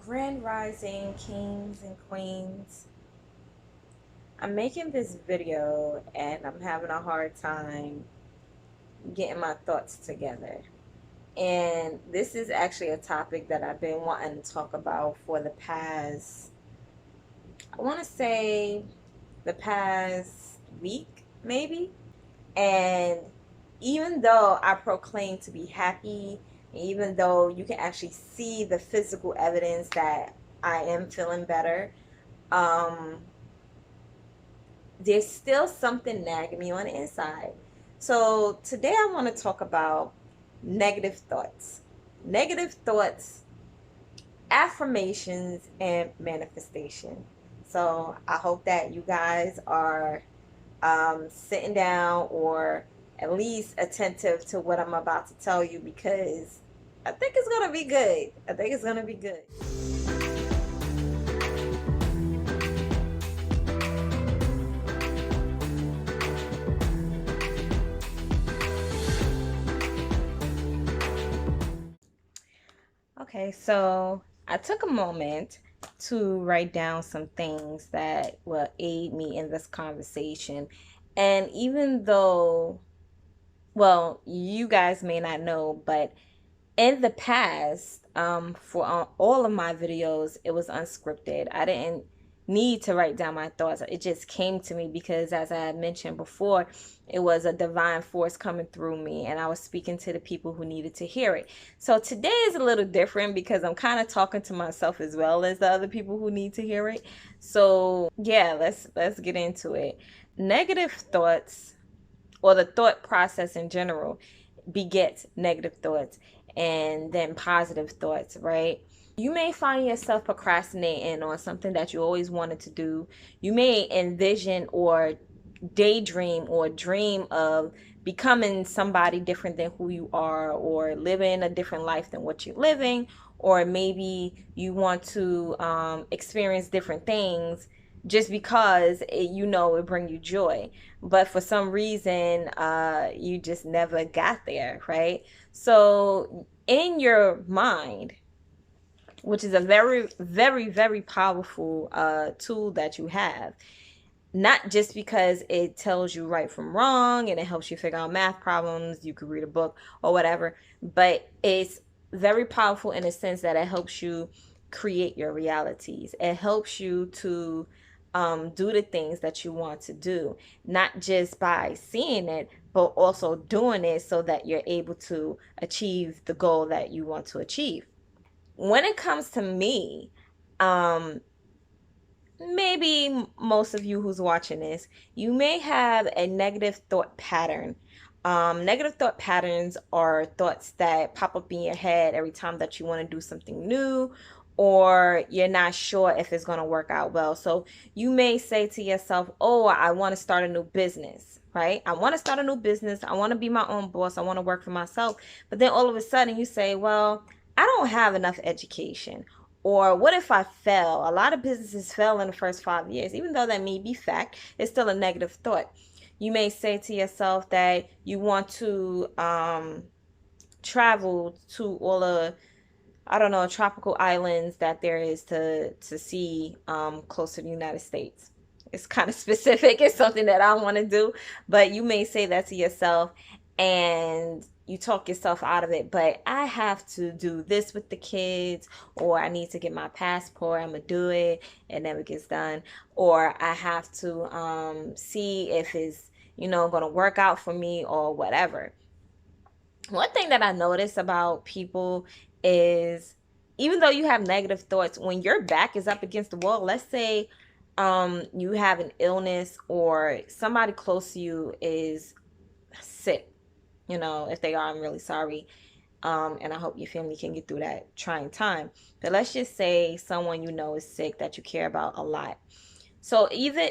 Grand Rising Kings and Queens. I'm making this video and I'm having a hard time getting my thoughts together. And this is actually a topic that I've been wanting to talk about for the past, I want to say, the past week, maybe. And even though I proclaim to be happy, even though you can actually see the physical evidence that I am feeling better, um, there's still something nagging me on the inside. So today I want to talk about negative thoughts. Negative thoughts, affirmations, and manifestation. So I hope that you guys are sitting down or at least attentive to what I'm about to tell you, because I think it's going to be good. I think it's going to be good. Okay, so I took a moment to write down some things that will aid me in this conversation. And even though, well, you guys may not know, but in the past, for all of my videos, it was unscripted. I didn't need to write down my thoughts. It just came to me because, as I had mentioned before, it was a divine force coming through me, and I was speaking to the people who needed to hear it. So today is a little different because I'm kind of talking to myself as well as the other people who need to hear it. So yeah, let's get into it. Negative thoughts, or the thought process in general, begets negative thoughts and then positive thoughts, right? You may find yourself procrastinating on something that you always wanted to do. You may envision or daydream or dream of becoming somebody different than who you are, or living a different life than what you're living, or maybe you want to experience different things just because it bring you joy, but for some reason you just never got there, right? So in your mind, which is a very very very powerful tool that you have, not just because it tells you right from wrong and it helps you figure out math problems, you could read a book or whatever, but it's very powerful in a sense that it helps you create your realities. It helps you to do the things that you want to do, not just by seeing it, but also doing it so that you're able to achieve the goal that you want to achieve. When it comes to me, um, maybe most of you who's watching this, you may have a negative thought pattern. Negative thought patterns are thoughts that pop up in your head every time that you want to do something new, or you're not sure if it's going to work out well. So you may say to yourself, oh, I want to start a new business, right? I want to start a new business. I want to be my own boss. I want to work for myself. But then all of a sudden you say, well, I don't have enough education. Or what if I fail? A lot of businesses fail in the first 5 years. Even though that may be fact, it's still a negative thought. You may say to yourself that you want to travel to all the, I don't know, tropical islands that there is to see close to the United States. It's kind of specific. It's something that I want to do, but you may say that to yourself and you talk yourself out of it. But I have to do this with the kids, or I need to get my passport. I'm gonna do it. It never gets done. Or I have to see if it's gonna work out for me or whatever. One thing that I notice about people is, even though you have negative thoughts, when your back is up against the wall, let's say you have an illness or somebody close to you is sick, if they are, I'm really sorry. And I hope your family can get through that trying time. But let's just say someone is sick that you care about a lot. So even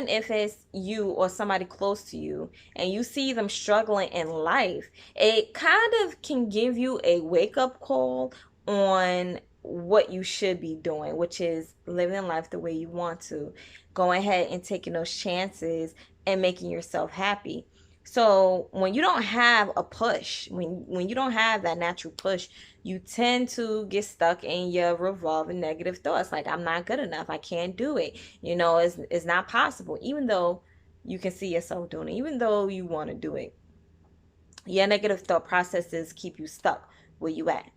if it's you or somebody close to you and you see them struggling in life, it kind of can give you a wake-up call on what you should be doing, which is living life the way you want to. Going ahead and taking those chances and making yourself happy. So when you don't have a push, when you don't have that natural push, you tend to get stuck in your revolving negative thoughts. Like, I'm not good enough. I can't do it. It's not possible. Even though you can see yourself doing it, even though you want to do it, your negative thought processes keep you stuck where you at.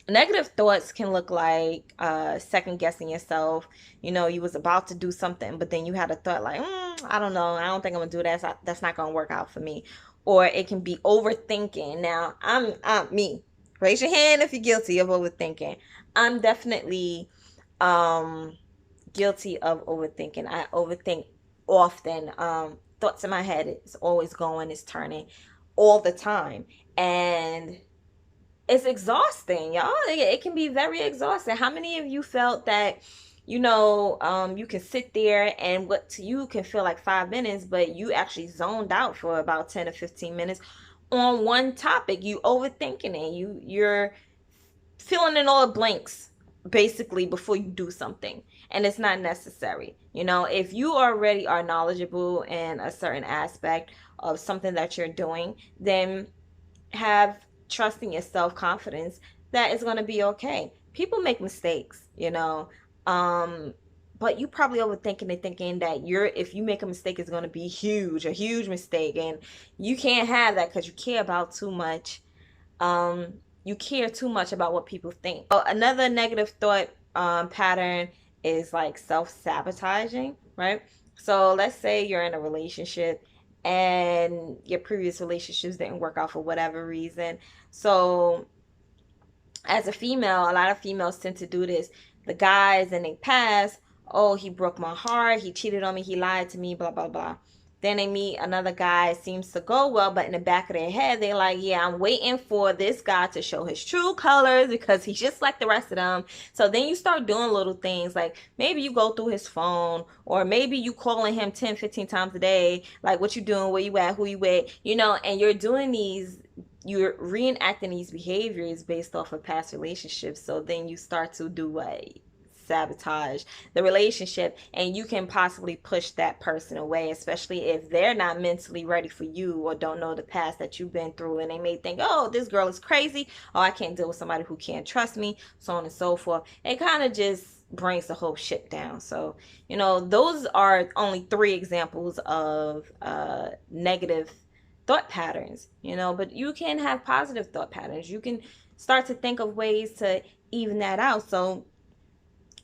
Negative thoughts can look like second guessing yourself. You was about to do something, but then you had a thought like, I don't know, I don't think I'm gonna do that. That's not gonna work out for me. Or it can be overthinking. Now, I'm me. Raise your hand if you're guilty of overthinking. I'm definitely um guilty of overthinking. I overthink often. Thoughts in my head is always going, it's turning all the time. And it's exhausting, y'all. It can be very exhausting. How many of you felt that, you can sit there and what to you can feel like 5 minutes, but you actually zoned out for about 10 or 15 minutes on one topic? You overthinking it. You're filling in all the blanks basically before you do something. And it's not necessary. If you already are knowledgeable in a certain aspect of something that you're doing, then have trust in your self-confidence that it's going to be okay. People make mistakes, um but you probably overthinking it, thinking that if you make a mistake, it's going to be a huge mistake, and you can't have that because you care about too much. You care too much about what people think. Another negative thought pattern is like self-sabotaging, right? So let's say you're in a relationship and your previous relationships didn't work out for whatever reason. So as a female, a lot of females tend to do this. The guys in their past, oh, he broke my heart, he cheated on me, he lied to me, blah, blah, blah. Then they meet another guy, it seems to go well, but in the back of their head, they're like, yeah, I'm waiting for this guy to show his true colors because he's just like the rest of them. So then you start doing little things like maybe you go through his phone, or maybe you calling him 10, 15 times a day, like what you doing, where you at, who you with, and you're reenacting these behaviors based off of past relationships. So then you start to do what? Sabotage the relationship, and you can possibly push that person away, especially if they're not mentally ready for you or don't know the past that you've been through, and they may think, oh, this girl is crazy, oh, I can't deal with somebody who can't trust me, so on and so forth. It kind of just brings the whole ship down. So those are only 3 examples of negative thought patterns, but you can have positive thought patterns. You can start to think of ways to even that out. So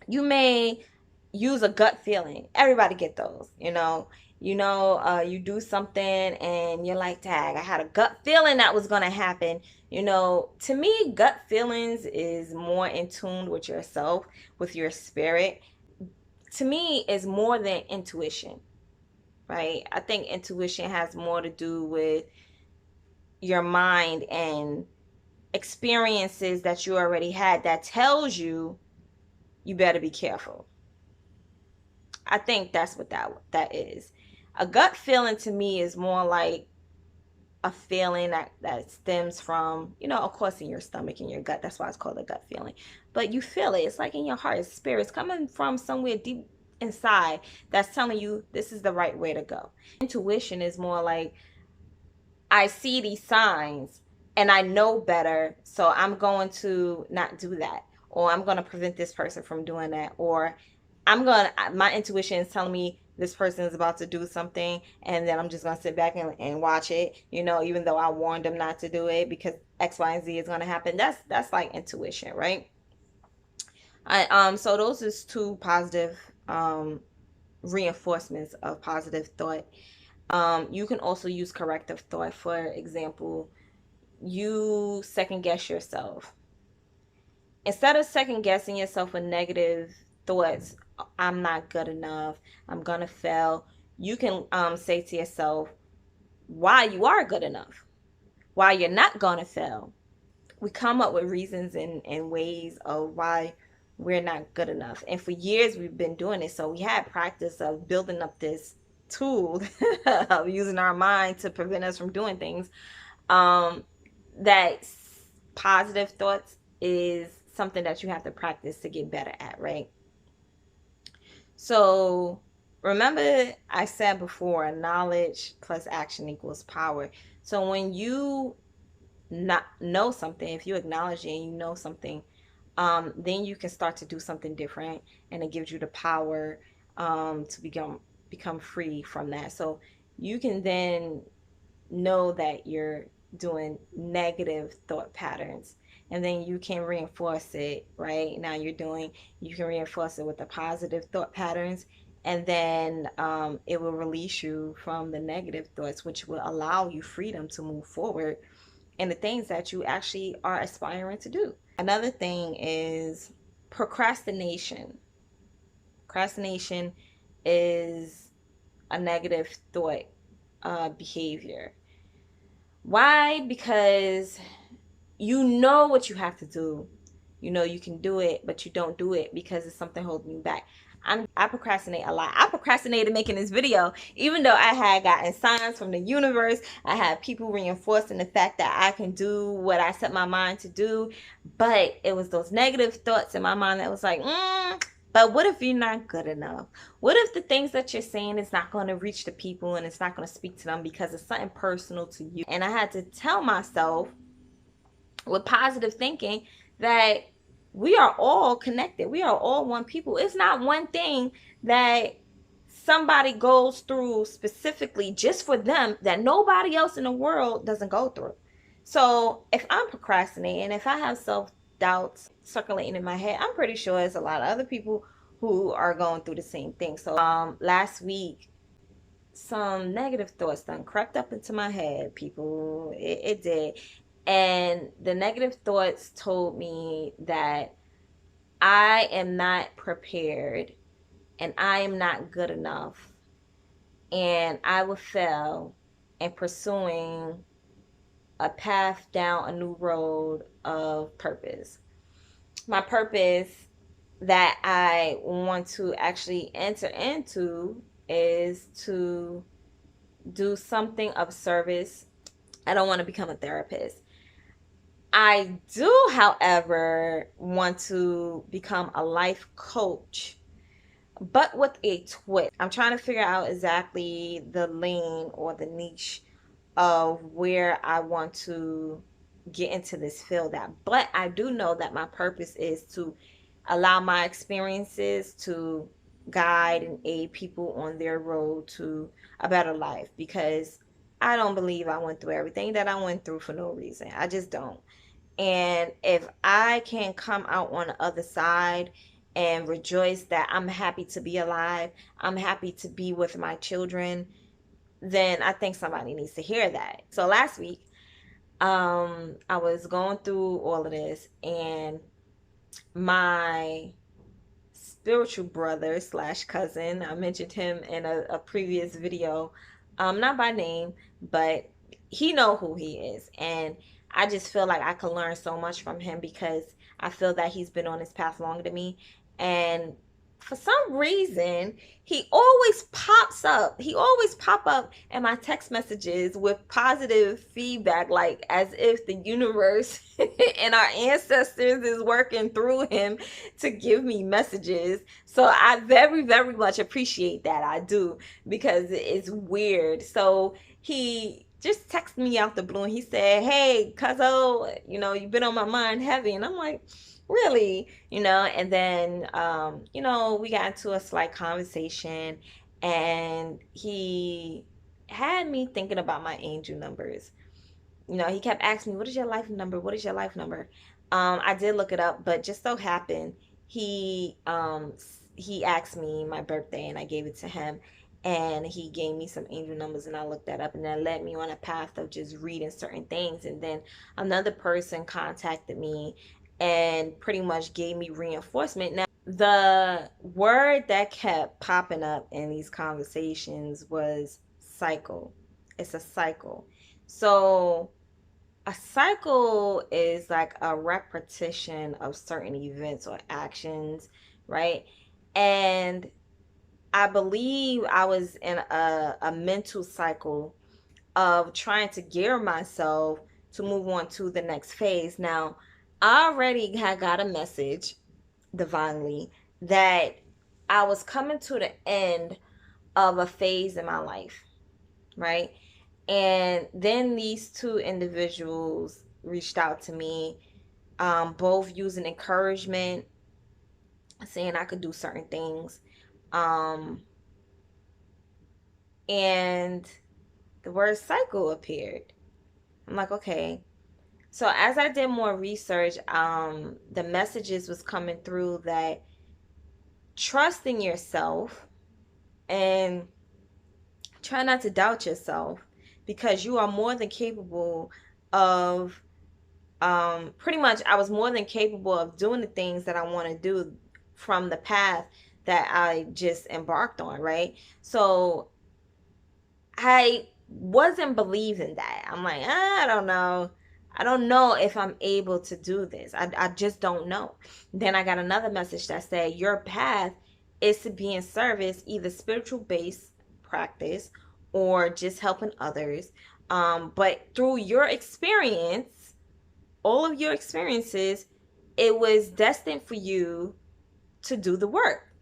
you may use a gut feeling. Everybody get those, you do something and you're like, tag, I had a gut feeling that was going to happen. To me, gut feelings is more in tune with yourself, with your spirit. To me, is more than intuition, right? I think intuition has more to do with your mind and experiences that you already had that tells you better be careful. I think that's what that is. A gut feeling to me is more like a feeling that stems from, of course, in your stomach, in your gut. That's why it's called a gut feeling. But you feel it. It's like in your heart. It's spirits coming from somewhere deep inside that's telling you this is the right way to go. Intuition is more like, I see these signs and I know better, so I'm going to not do that, or I'm going to prevent this person from doing that, or my intuition is telling me this person is about to do something, and then I'm just going to sit back and watch it, even though I warned them not to do it because X, Y, and Z is going to happen. That's like intuition, right? So those is 2 positive reinforcements of positive thought. You can also use corrective thought. For example, you second guess yourself. Instead of second guessing yourself with negative thoughts, I'm not good enough, I'm gonna fail, you can say to yourself why you are good enough, why you're not gonna fail. We come up with reasons and ways of why we're not good enough. And for years we've been doing it. So we had practice of building up this tool of using our mind to prevent us from doing things. That positive thoughts is something that you have to practice to get better at, right? So remember I said before, knowledge plus action equals power. So when you not know something, if you acknowledge it and you know something, then you can start to do something different, and it gives you the power to become free from that. So you can then know that you're doing negative thought patterns, and then you can reinforce it. Right now you can reinforce it with the positive thought patterns, and then it will release you from the negative thoughts, which will allow you freedom to move forward and the things that you actually are aspiring to do. Another thing is procrastination. Procrastination is a negative thought behavior. Why? Because you know what you have to do. You know you can do it, but you don't do it because it's something holding you back. I procrastinate a lot. I procrastinated making this video, even though I had gotten signs from the universe. I had people reinforcing the fact that I can do what I set my mind to do. But it was those negative thoughts in my mind that was like, but what if you're not good enough? What if the things that you're saying is not going to reach the people and it's not going to speak to them because it's something personal to you? And I had to tell myself with positive thinking that we are all connected. We are all one people. It's not one thing that somebody goes through specifically just for them that nobody else in the world doesn't go through. So if I'm procrastinating, if I have self-doubts circulating in my head, I'm pretty sure there's a lot of other people who are going through the same thing. So last week, some negative thoughts done crept up into my head, people. It did. And the negative thoughts told me that I am not prepared and I am not good enough and I will fail in pursuing a path down a new road of purpose. My purpose that I want to actually enter into is to do something of service. I don't want to become a therapist. I do, however, want to become a life coach, but with a twist. I'm trying to figure out exactly the lane or the niche of where I want to get into this field at. But I do know that my purpose is to allow my experiences to guide and aid people on their road to a better life, because I don't believe I went through everything that I went through for no reason. I just don't. And if I can come out on the other side and rejoice that I'm happy to be alive, I'm happy to be with my children, then I think somebody needs to hear that. So last week, I was going through all of this, and my spiritual brother slash cousin, I mentioned him in a previous video, not by name, but he know who he is, and I just feel like I can learn so much from him because I feel that he's been on this path longer than me. And for some reason, he always pops up. He always pop up in my text messages with positive feedback, like as if the universe and our ancestors is working through him to give me messages. So I very, very much appreciate that. I do, because it's weird. So he just texted me out the blue and he said, "Hey, cuzzo, you've been on my mind heavy." And I'm like, really? And then we got into a slight conversation, and he had me thinking about my angel numbers. He kept asking me, "What is your life number? What is your life number?" I did look it up, but just so happened he asked me my birthday, and I gave it to him, and he gave me some angel numbers, and I looked that up, and that led me on a path of just reading certain things. And then another person contacted me and pretty much gave me reinforcement. Now, the word that kept popping up in these conversations was cycle. It's a cycle. So a cycle is like a repetition of certain events or actions, right? And I believe I was in a mental cycle of trying to gear myself to move on to the next phase. Now, I already had got a message divinely that I was coming to the end of a phase in my life, right? And then these two individuals reached out to me, both using encouragement, saying I could do certain things. Um, and the word cycle appeared. I'm like, okay. So as I did more research, the messages was coming through that trusting yourself and try not to doubt yourself, because you are more than capable of, pretty much I was more than capable of doing the things that I want to do from the path that I just embarked on, right? So I wasn't believing that. I'm like, I don't know. I don't know if I'm able to do this. I just don't know. Then I got another message that said, your path is to be in service, either spiritual based practice or just helping others. But through your experience, all of your experiences, it was destined for you to do the work.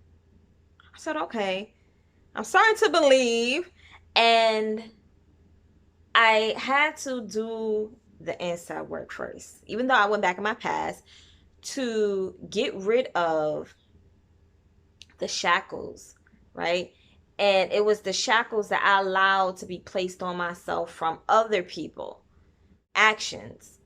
I said, okay, I'm starting to believe. And I had to do the inside work first, even though I went back in my past to get rid of the shackles, right? And it was the shackles that I allowed to be placed on myself from other people, actions.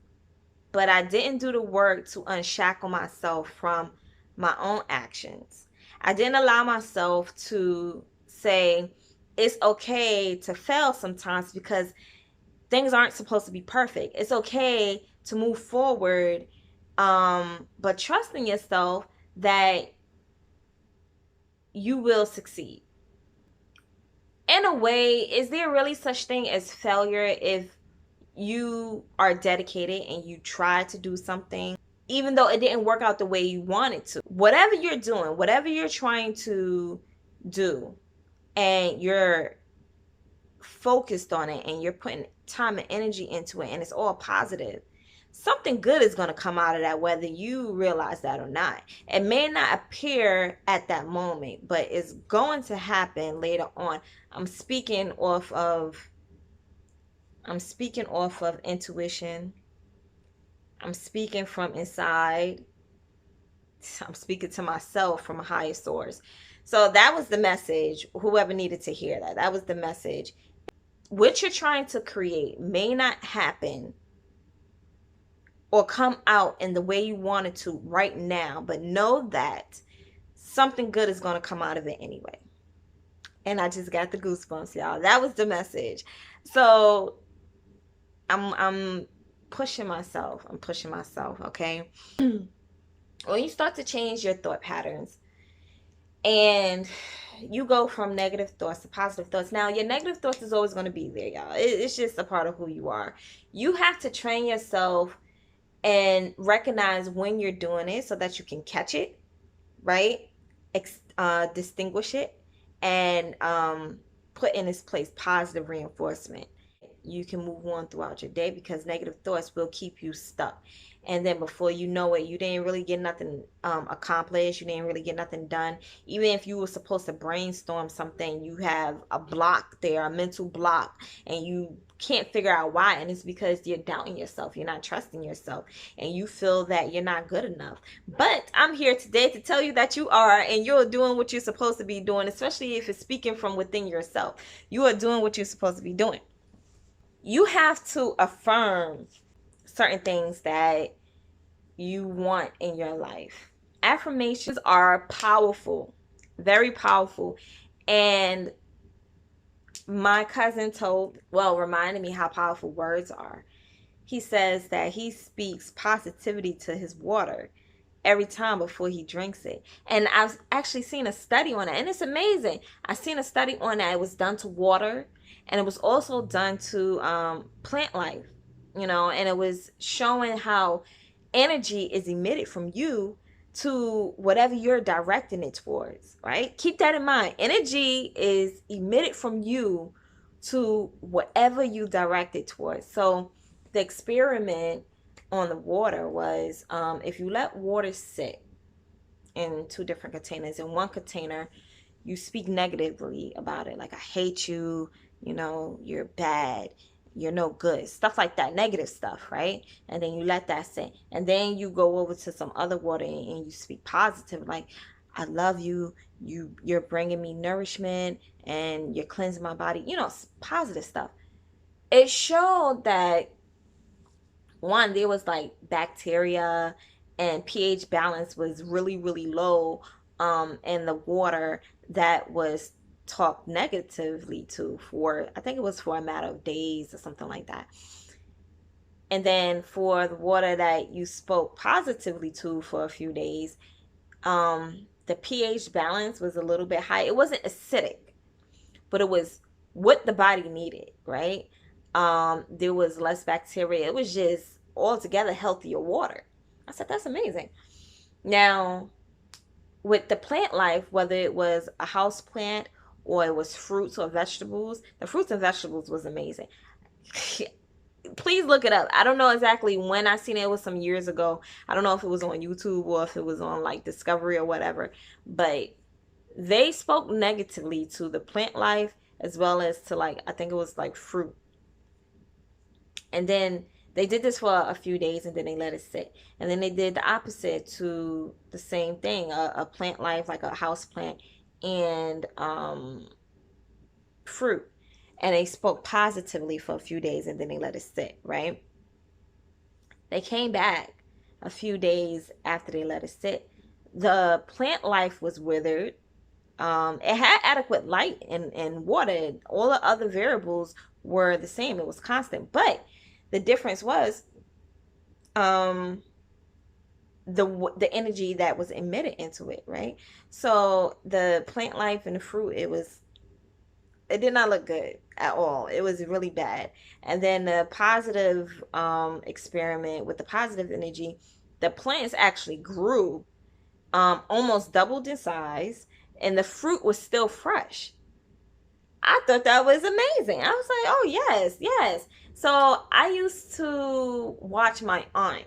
But I didn't do the work to unshackle myself from my own actions. I didn't allow myself to say it's okay to fail sometimes, because things aren't supposed to be perfect. It's okay to move forward, but trusting yourself that you will succeed. In a way, is there really such thing as failure if you are dedicated and you try to do something, even though it didn't work out the way you wanted to? Whatever you're doing, whatever you're trying to do, and you're focused on it and you're putting time and energy into it and it's all positive, something good is going to come out of that, whether you realize that or not. It may not appear at that moment, but it's going to happen later on. I'm speaking off of intuition. I'm speaking from inside. I'm speaking to myself from a higher source. So that was the message. Whoever needed to hear that, that was the message. What you're trying to create may not happen or come out in the way you want it to right now, but know that something good is going to come out of it anyway. And I just got the goosebumps, y'all. That was the message. So I'm pushing myself. I'm pushing myself, okay? When you start to change your thought patterns and you go from negative thoughts to positive thoughts. Now, your negative thoughts is always going to be there, y'all. It's just a part of who you are. You have to train yourself and recognize when you're doing it so that you can catch it, right? Distinguish it, and put in its place positive reinforcement. You can move on throughout your day, because negative thoughts will keep you stuck. And then before you know it, you didn't really get nothing accomplished. You didn't really get nothing done. Even if you were supposed to brainstorm something, you have a block there, a mental block, and you can't figure out why. And it's because you're doubting yourself. You're not trusting yourself. And you feel that you're not good enough. But I'm here today to tell you that you are, and you're doing what you're supposed to be doing, especially if it's speaking from within yourself. You are doing what you're supposed to be doing. You have to affirm certain things that you want in your life. Affirmations are powerful, very powerful. And my cousin reminded me how powerful words are. He says that he speaks positivity to his water every time before he drinks it. And I've actually seen a study on it, and it's amazing. I've seen a study on that. It was done to water, and it was also done to plant life, and it was showing how energy is emitted from you to whatever you're directing it towards, right? Keep that in mind. Energy is emitted from you to whatever you direct it towards. So the experiment on the water was, if you let water sit in two different containers, in one container you speak negatively about it. Like, I hate you, you're bad, you're no good, stuff like that, negative stuff, right? And then you let that sit. And then you go over to some other water and you speak positive, like, I love you, you're bringing me nourishment and you're cleansing my body, positive stuff. It showed that, one, there was like bacteria and pH balance was really, really low in the water that was talked negatively to for, I think it was for a matter of days or something like that. And then for the water that you spoke positively to for a few days, the pH balance was a little bit high. It wasn't acidic, but it was what the body needed, right? There was less bacteria. It was just altogether healthier water. I said, that's amazing. Now, with the plant life, whether it was a house plant or it was fruits or vegetables, the fruits and vegetables was amazing. Please look it up. I don't know exactly when I seen it. It was some years ago. I don't know if it was on YouTube or if it was on like Discovery or whatever, but they spoke negatively to the plant life as well as to, like, I think it was like fruit. And then they did this for a few days and then they let it sit. And then they did the opposite to the same thing, a plant life, like a house plant and fruit. And they spoke positively for a few days and then they let it sit, right? They came back a few days after they let it sit. The plant life was withered. It had adequate light and water. All the other variables were the same. It was constant. But the difference was the energy that was emitted into it, right? So the plant life and the fruit, it did not look good at all. It was really bad. And then the positive experiment with the positive energy, the plants actually grew, almost doubled in size, and the fruit was still fresh. I thought that was amazing. I was like, oh, yes, yes. So I used to watch my aunt,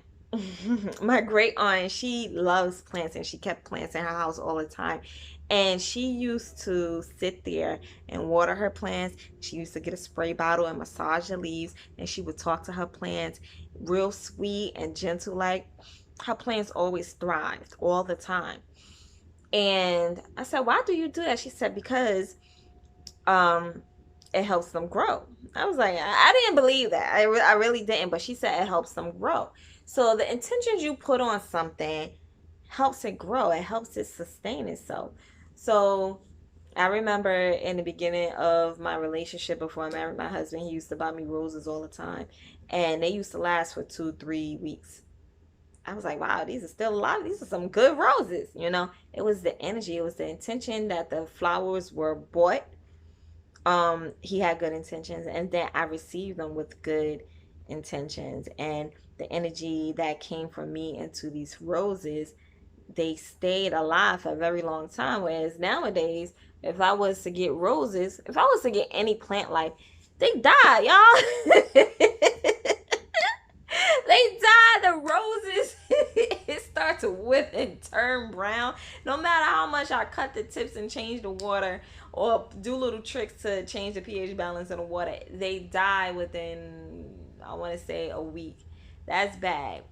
my great aunt. She loves plants and she kept plants in her house all the time. And she used to sit there and water her plants. She used to get a spray bottle and massage the leaves. And she would talk to her plants real sweet and gentle like. Her plants always thrived all the time. And I said, why do you do that? She said, because it helps them grow. I was like, I didn't believe that. I really didn't. But she said it helps them grow. So the intentions you put on something helps it grow. It helps it sustain itself. So I remember in the beginning of my relationship before I married my husband, he used to buy me roses all the time. And they used to last for 2-3 weeks. I was like, wow, these are still alive. These are some good roses. It was the energy. It was the intention that the flowers were bought. He had good intentions, and then I received them with good intentions. And the energy that came from me into these roses, they stayed alive for a very long time. Whereas nowadays, if I was to get roses, if I was to get any plant life, they die, y'all. They die. The roses, it starts to whip and turn brown. No matter how much I cut the tips and change the water or do little tricks to change the pH balance in the water, they die within, I want to say, a week. That's bad.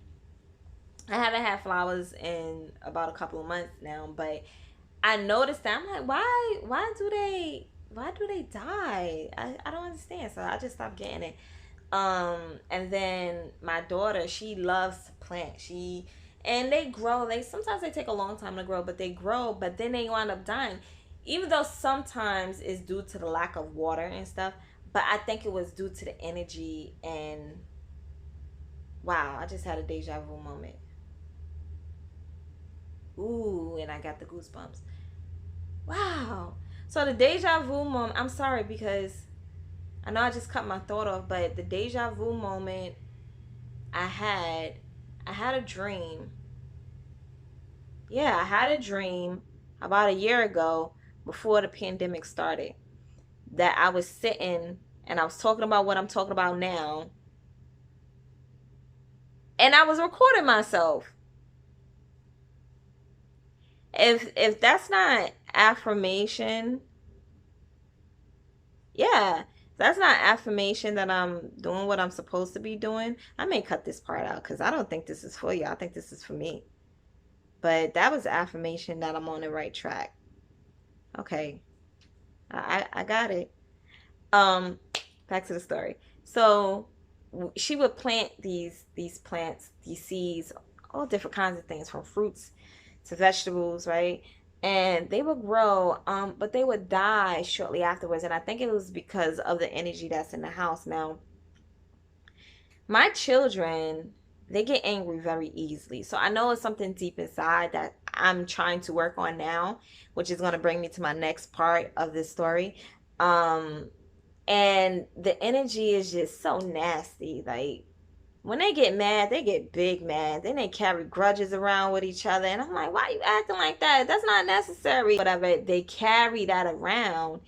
I haven't had flowers in about a couple of months now, but I noticed that. I'm like, why do they die? I don't understand. So I just stopped getting it. And then my daughter, she loves to plant. And they grow. Sometimes they take a long time to grow, but they grow, but then they wind up dying. Even though sometimes it's due to the lack of water and stuff, but I think it was due to the energy. And wow, I just had a deja vu moment. Ooh, and I got the goosebumps. Wow. So the deja vu moment, I'm sorry because I know I just cut my thought off, but the deja vu moment I had a dream. Yeah, I had a dream about a year ago before the pandemic started that I was sitting and I was talking about what I'm talking about now. And I was recording myself. If that's not affirmation. Yeah, that's not affirmation that I'm doing what I'm supposed to be doing. I may cut this part out because I don't think this is for you. I think this is for me. But that was affirmation that I'm on the right track. Okay, I got it. Um, Back to the story. So she would plant these plants, these seeds, all different kinds of things, from fruits to vegetables, right? And they would grow, but they would die shortly afterwards. And I think it was because of the energy that's in the house. Now, my children, they get angry very easily. So I know it's something deep inside that I'm trying to work on now, which is going to bring me to my next part of this story. Um, and the energy is just so nasty. Like, when they get mad, they get big mad. Then they carry grudges around with each other. And I'm like, why are you acting like that? That's not necessary. Whatever. They carry that around.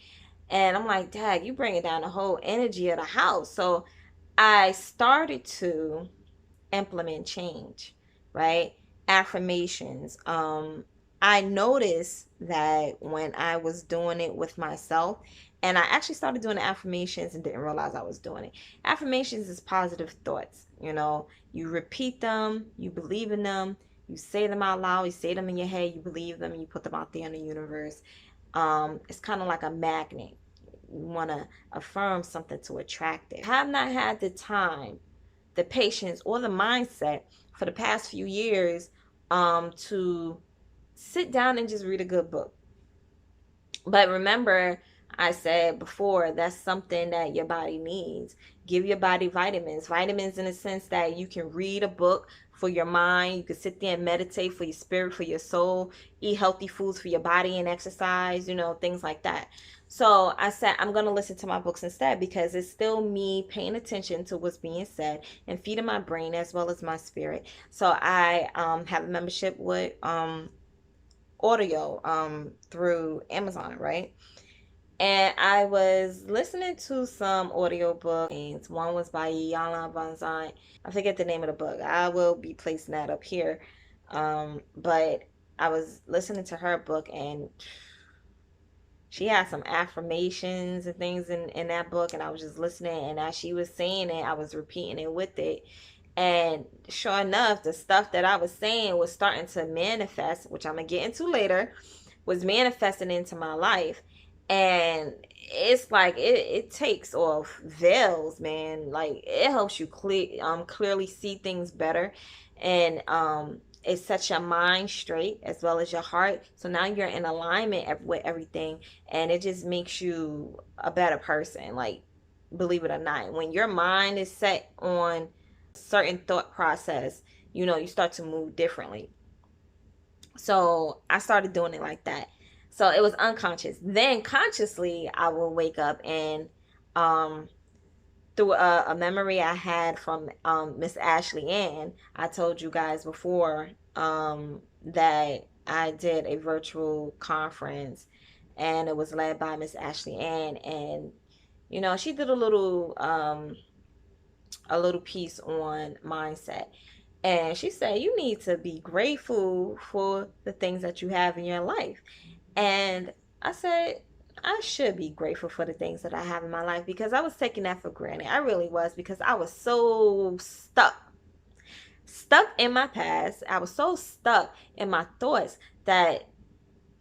And I'm like, Dad, you bringing down the whole energy of the house. So I started to implement change, right? Affirmations. I noticed that when I was doing it with myself, and I actually started doing the affirmations and didn't realize I was doing it. Affirmations is positive thoughts. You repeat them, you believe in them, you say them out loud, you say them in your head, you believe them, and you put them out there in the universe. It's kind of like a magnet. You want to affirm something to attract it. I have not had the time, the patience, or the mindset for the past few years to sit down and just read a good book. But remember, I said before, that's something that your body needs. Give your body vitamins. Vitamins in the sense that you can read a book for your mind. You can sit there and meditate for your spirit, for your soul. Eat healthy foods for your body and exercise, things like that. So I said I'm going to listen to my books instead, because it's still me paying attention to what's being said and feeding my brain as well as my spirit. So I have a membership with audio through Amazon, right? And I was listening to some audio books. One was by Yana Banzai. I forget the name of the book. I will be placing that up here. But I was listening to her book, and she had some affirmations and things in that book. And I was just listening. And as she was saying it, I was repeating it with it. And sure enough, the stuff that I was saying was starting to manifest, which I'm going to get into later, was manifesting into my life. And it's like it takes off veils, man. Like, it helps you clearly see things better. And it sets your mind straight as well as your heart. So now you're in alignment with everything. And it just makes you a better person. Like, believe it or not, when your mind is set on certain thought process, you start to move differently. So I started doing it like that. So it was unconscious. Then consciously, I will wake up and through a memory I had from Miss Ashley Ann. I told you guys before that I did a virtual conference, and it was led by Miss Ashley Ann. And she did a little piece on mindset. And she said, you need to be grateful for the things that you have in your life. And I said, I should be grateful for the things that I have in my life, because I was taking that for granted. I really was, because I was so stuck in my past. I was so stuck in my thoughts that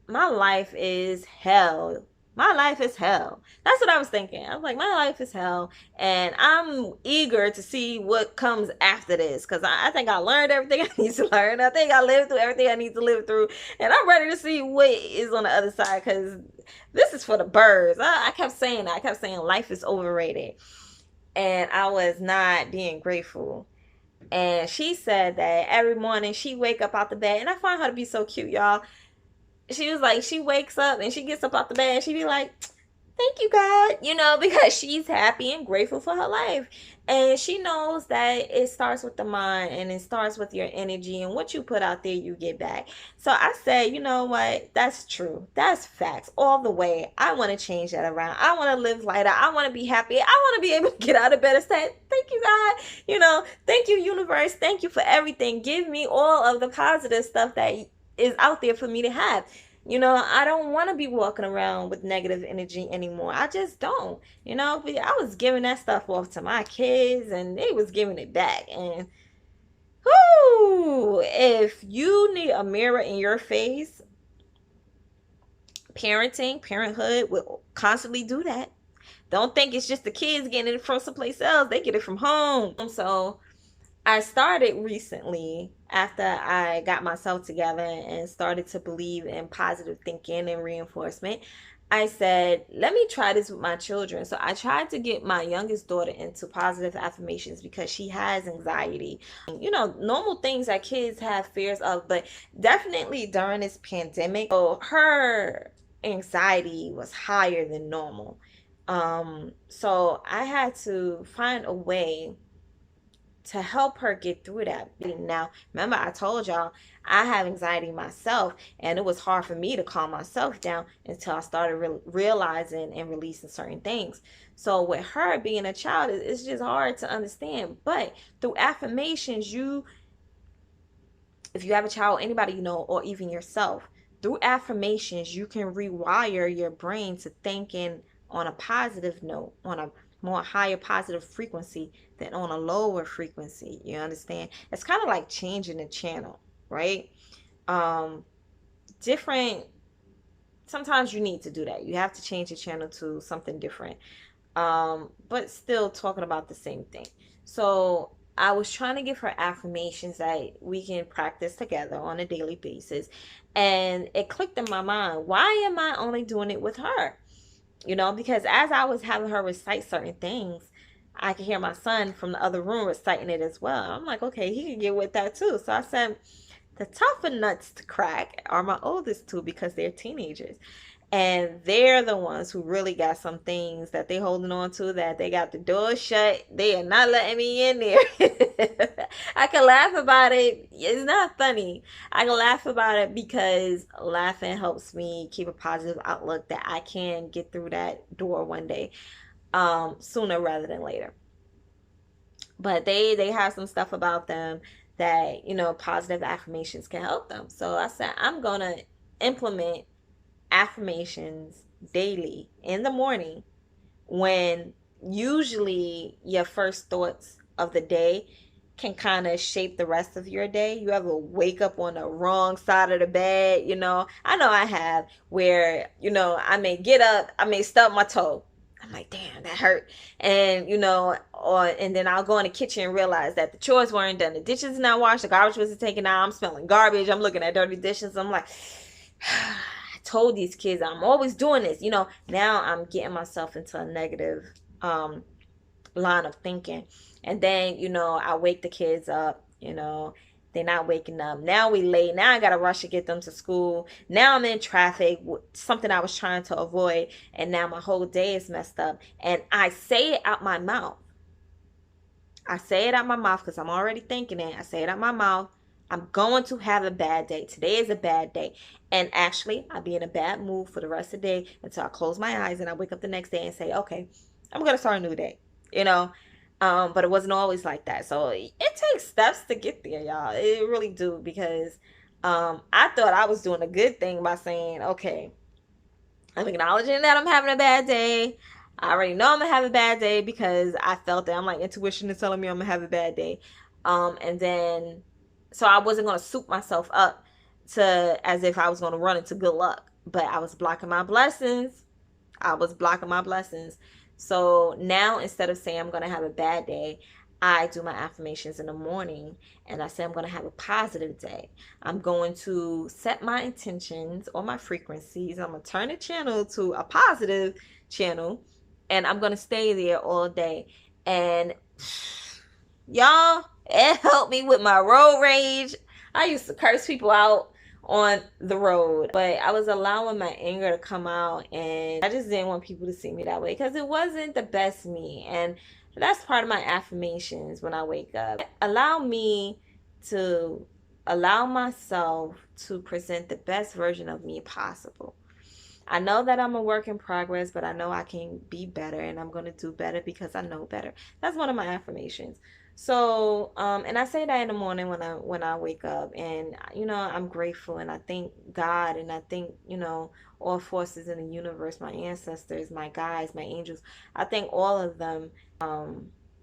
my life is hell. My life is hell. That's what I was thinking. I was like, my life is hell. And I'm eager to see what comes after this, because I think I learned everything I need to learn. I think I lived through everything I need to live through. And I'm ready to see what is on the other side, because this is for the birds. I kept saying that. I kept saying life is overrated. And I was not being grateful. And she said that every morning she wake up out the bed. And I find her to be so cute, y'all. She was like, she wakes up and she gets up out the bed and she be like, thank you, God, because she's happy and grateful for her life. And she knows that it starts with the mind, and it starts with your energy, and what you put out there, you get back. So I said, you know what? That's true. That's facts all the way. I want to change that around. I want to live lighter. I want to be happy. I want to be able to get out of bed and say, thank you, God. Thank you, universe. Thank you for everything. Give me all of the positive stuff that is out there for me to have. I don't want to be walking around with negative energy anymore. I just don't. I was giving that stuff off to my kids and they was giving it back. And whoo, if you need a mirror in your face, parenthood will constantly do that. Don't think it's just the kids getting it from someplace else. They get it from home. So I started recently after I got myself together and started to believe in positive thinking and reinforcement. I said, let me try this with my children. So I tried to get my youngest daughter into positive affirmations because she has anxiety. Normal things that kids have fears of, but definitely during this pandemic, so her anxiety was higher than normal. So I had to find a way to help her get through that. Now, remember, I told y'all I have anxiety myself, and it was hard for me to calm myself down until I started realizing and releasing certain things. So, with her being a child, it's just hard to understand. But through affirmations, if you have a child, anybody or even yourself, through affirmations, you can rewire your brain to thinking on a positive note, on a more higher positive frequency than on a lower frequency. You understand? It's kind of like changing the channel, right? Um, different. Sometimes you need to do that. You have to change the channel to something different, but still talking about the same thing. So I was trying to give her affirmations that we can practice together on a daily basis. And it clicked in my mind, why am I only doing it with her? Because as I was having her recite certain things, I could hear my son from the other room reciting it as well. I'm like, okay, he can get with that too. So I said, the tougher nuts to crack are my oldest two because they're teenagers. And they're the ones who really got some things that they holding on to, that they got the door shut. They are not letting me in there. I can laugh about it. It's not funny. I can laugh about it because laughing helps me keep a positive outlook that I can get through that door one day, sooner rather than later. But they have some stuff about them that positive affirmations can help them. So I said I'm gonna implement affirmations daily in the morning, when usually your first thoughts of the day can kind of shape the rest of your day. You ever wake up on the wrong side of the bed? I know I have, where I may get up, I may stub my toe, I'm like, damn, that hurt. And and then I'll go in the kitchen and realize that the chores weren't done, the dishes not washed, the garbage wasn't taken out, I'm smelling garbage, I'm looking at dirty dishes, I'm like, I told these kids I'm always doing this. Now I'm getting myself into a negative line of thinking. And then, I wake the kids up, they're not waking up. Now we late. Now I gotta rush to get them to school. Now I'm in traffic, something I was trying to avoid, and now my whole day is messed up. And I say it out my mouth. I say it out my mouth because I'm already thinking it. I say it out my mouth. I'm going to have a bad day. Today is a bad day. And actually, I'll be in a bad mood for the rest of the day until I close my eyes and I wake up the next day and say, okay, I'm going to start a new day. But it wasn't always like that. So it takes steps to get there, y'all. It really do, because I thought I was doing a good thing by saying, okay, I'm acknowledging that I'm having a bad day. I already know I'm gonna have a bad day because I felt it. I'm like, intuition is telling me I'm gonna have a bad day. And then so I wasn't gonna soup myself up to as if I was gonna run into good luck. But I was blocking my blessings. I was blocking my blessings. So now instead of saying I'm gonna have a bad day, I do my affirmations in the morning and I say I'm going to have a positive day. I'm going to set my intentions or my frequencies. I'm going to turn the channel to a positive channel and I'm going to stay there all day. And y'all, it helped me with my road rage. I used to curse people out on the road, but I was allowing my anger to come out, and I just didn't want people to see me that way because it wasn't the best me. And that's part of my affirmations when I wake up. Allow me to allow myself to present the best version of me possible. I know that I'm a work in progress, but I know I can be better and I'm going to do better because I know better. That's one of my affirmations. So, and I say that in the morning when I wake up, and I'm grateful, and I thank God, and I thank all forces in the universe, my ancestors, my guides, my angels. I thank all of them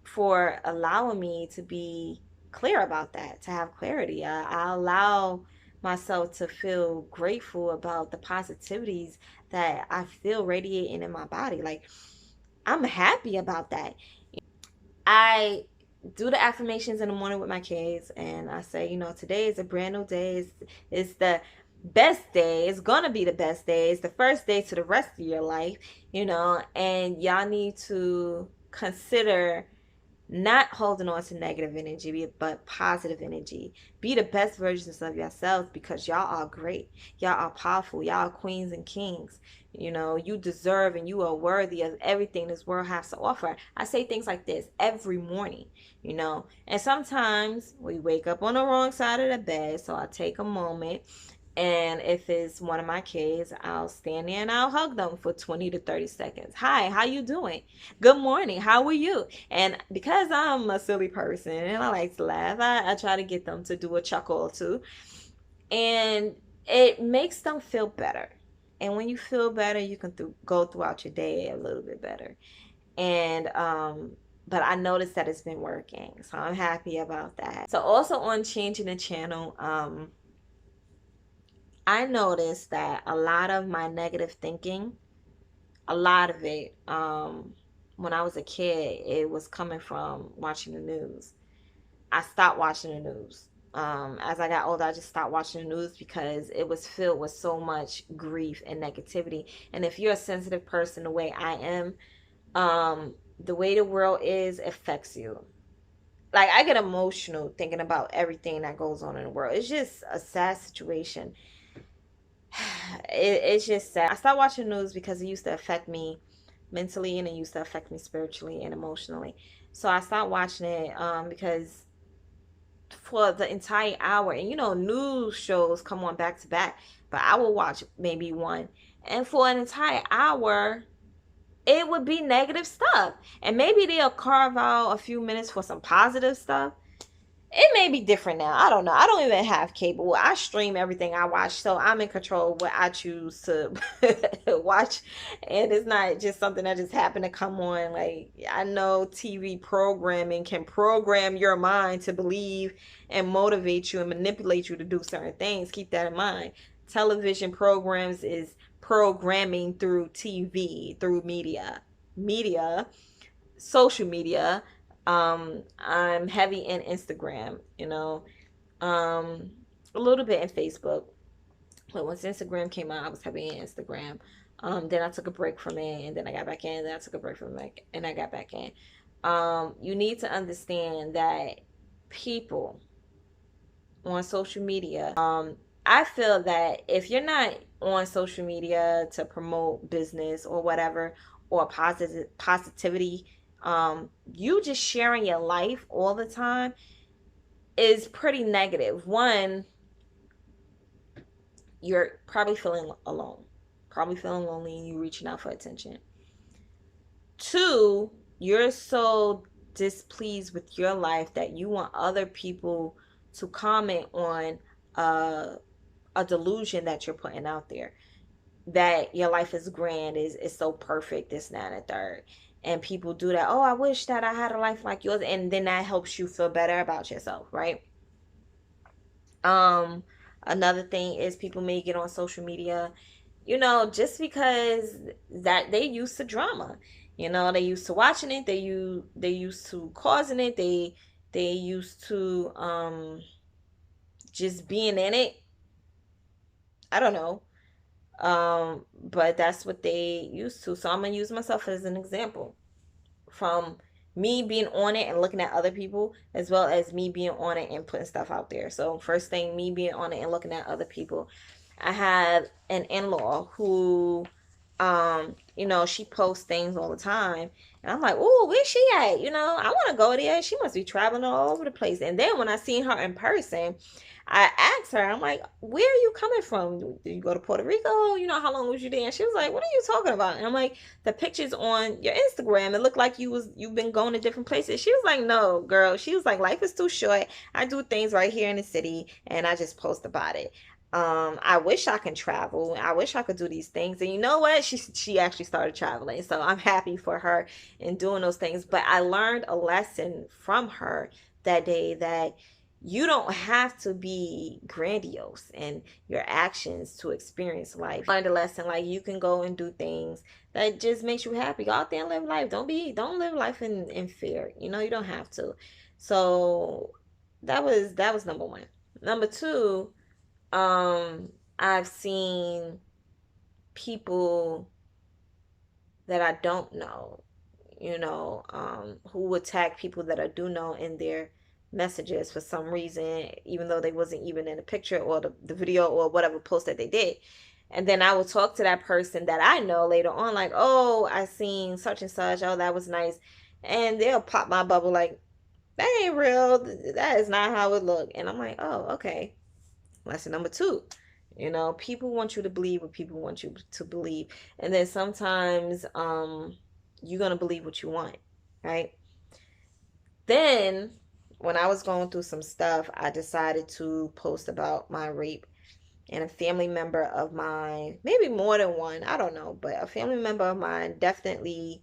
for allowing me to be clear about that, to have clarity. I allow myself to feel grateful about the positivities that I feel radiating in my body. Like, I'm happy about that. I do the affirmations in the morning with my kids, and I say, today is a brand new day. It's the best day. It's gonna be the best day. It's the first day to the rest of your life, and y'all need to consider not holding on to negative energy, but positive energy. Be the best versions of yourselves, because y'all are great. Y'all are powerful. Y'all are queens and kings. You deserve and you are worthy of everything this world has to offer. I say things like this every morning, and sometimes we wake up on the wrong side of the bed. So I take a moment, and if it's one of my kids, I'll stand there and I'll hug them for 20 to 30 seconds. Hi, how you doing? Good morning. How are you? And because I'm a silly person and I like to laugh, I try to get them to do a chuckle or two. And it makes them feel better. And when you feel better, you can go throughout your day a little bit better. And but I noticed that it's been working. So I'm happy about that. So also on changing the channel, I noticed that a lot of my negative thinking, a lot of it, when I was a kid, it was coming from watching the news. I stopped watching the news. As I got older, I just stopped watching the news because it was filled with so much grief and negativity. And if you're a sensitive person the way I am, the way the world is affects you. Like, I get emotional thinking about everything that goes on in the world. It's just a sad situation. It's just sad. I stopped watching news because it used to affect me mentally, and it used to affect me spiritually and emotionally. So I stopped watching it because for the entire hour, and news shows come on back to back, but I will watch maybe one, and for an entire hour it would be negative stuff, and maybe they'll carve out a few minutes for some positive stuff. It may be different now. I don't know. I don't even have cable. I stream everything I watch, so I'm in control of what I choose to watch. And it's not just something that just happened to come on. Like, I know TV programming can program your mind to believe and motivate you and manipulate you to do certain things. Keep that in mind. Television programs is programming through TV, through media, social media. I'm heavy in Instagram, a little bit in Facebook. But once Instagram came out, I was heavy in Instagram. Then I took a break from it, and then I got back in. Then I took a break from it, and I got back in. You need to understand that people on social media, I feel that if you're not on social media to promote business or whatever, or positivity, you just sharing your life all the time is pretty negative. One, you're probably feeling alone, probably feeling lonely, and you reaching out for attention. Two, you're so displeased with your life that you want other people to comment on a delusion that you're putting out there, that your life is grand, is so perfect, this, that, and the third. And people do that. Oh, I wish that I had a life like yours. And then that helps you feel better about yourself, right? Um, Another thing is people may get on social media, just because that they used to drama. They used to watching it, they used to causing it, they used to just being in it. I don't know. But that's what they used to. So I'm gonna use myself as an example, from me being on it and looking at other people, as well as me being on it and putting stuff out there. So first thing, me being on it and looking at other people. I had an in-law who She posts things all the time. And I'm like, oh, where's she at? I want to go there. She must be traveling all over the place. And then when I seen her in person, I asked her, I'm like, where are you coming from? Did you go to Puerto Rico? How long was you there? And she was like, what are you talking about? And I'm like, the pictures on your Instagram, it looked like you've been going to different places. She was like, no, girl. She was like, life is too short. I do things right here in the city and I just post about it. I wish I can travel. I wish I could do these things. And you know what? She actually started traveling. So I'm happy for her in doing those things. But I learned a lesson from her that day that you don't have to be grandiose in your actions to experience life. I learned a lesson like you can go and do things that just makes you happy. Go out there and live life. Don't live life in fear. You don't have to. So that was number one. Number two, I've seen people that I don't know, who would tag people that I do know in their messages for some reason, even though they wasn't even in the picture or the video or whatever post that they did. And then I will talk to that person that I know later on, like, oh, I seen such and such. Oh, that was nice. And they'll pop my bubble like, that ain't real. That is not how it looked. And I'm like, oh, okay. Lesson number two. People want you to believe what people want you to believe. And then sometimes you're going to believe what you want, right? Then when I was going through some stuff, I decided to post about my rape. And a family member of mine, maybe more than one, I don't know, but a family member of mine definitely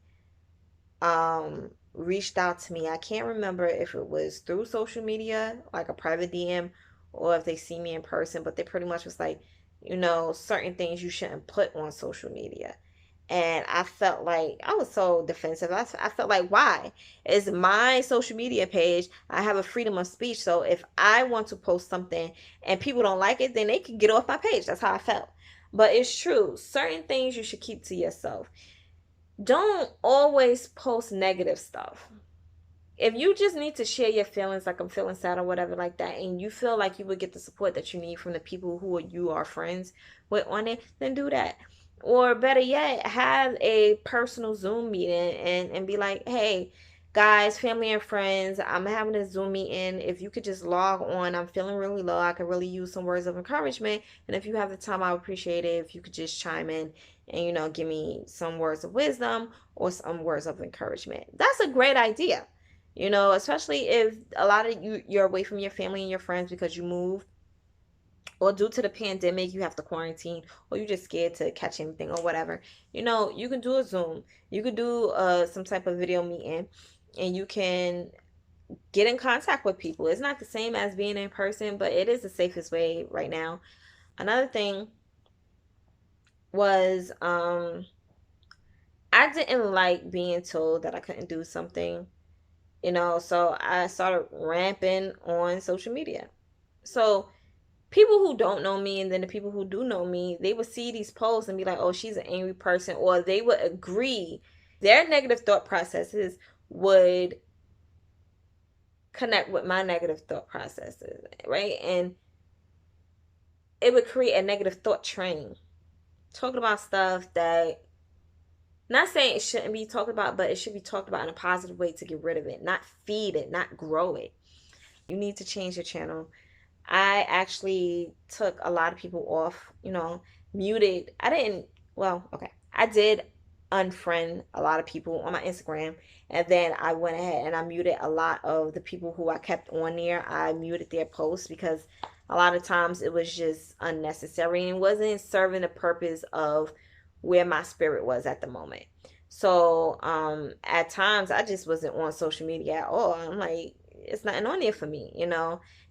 reached out to me. I can't remember if it was through social media, like a private DM, or if they see me in person, but they pretty much was like, certain things you shouldn't put on social media. And I felt like I was so defensive. I felt like, why? It's my social media page. I have a freedom of speech. So if I want to post something and people don't like it, then they can get off my page. That's how I felt. But it's true. Certain things you should keep to yourself. Don't always post negative stuff. If you just need to share your feelings, like I'm feeling sad or whatever like that, and you feel like you would get the support that you need from the people who you are friends with on it, then do that. Or better yet, have a personal Zoom meeting and be like, hey, guys, family and friends, I'm having a Zoom meeting. If you could just log on, I'm feeling really low. I could really use some words of encouragement. And if you have the time, I would appreciate it if you could just chime in and, give me some words of wisdom or some words of encouragement. That's a great idea. Especially if a lot of you're away from your family and your friends because you moved, or due to the pandemic you have to quarantine, or you're just scared to catch anything or whatever. You can do a Zoom, you could do some type of video meeting, and you can get in contact with people. It's not the same as being in person, but it is the safest way right now. Another thing was I didn't like being told that I couldn't do something, so I started ramping on social media. So people who don't know me and then the people who do know me, they would see these posts and be like, oh, she's an angry person, or they would agree. Their negative thought processes would connect with my negative thought processes, right? And it would create a negative thought train, talking about stuff that, not saying it shouldn't be talked about, but it should be talked about in a positive way to get rid of it, not feed it, not grow it. You need to change your channel. I actually took a lot of people off, muted. I did unfriend a lot of people on my Instagram, and then I went ahead and I muted a lot of the people who I kept on there. I muted their posts because a lot of times it was just unnecessary and wasn't serving the purpose of where my spirit was at the moment. So at times I just wasn't on social media at all. I'm like, it's nothing on there for me,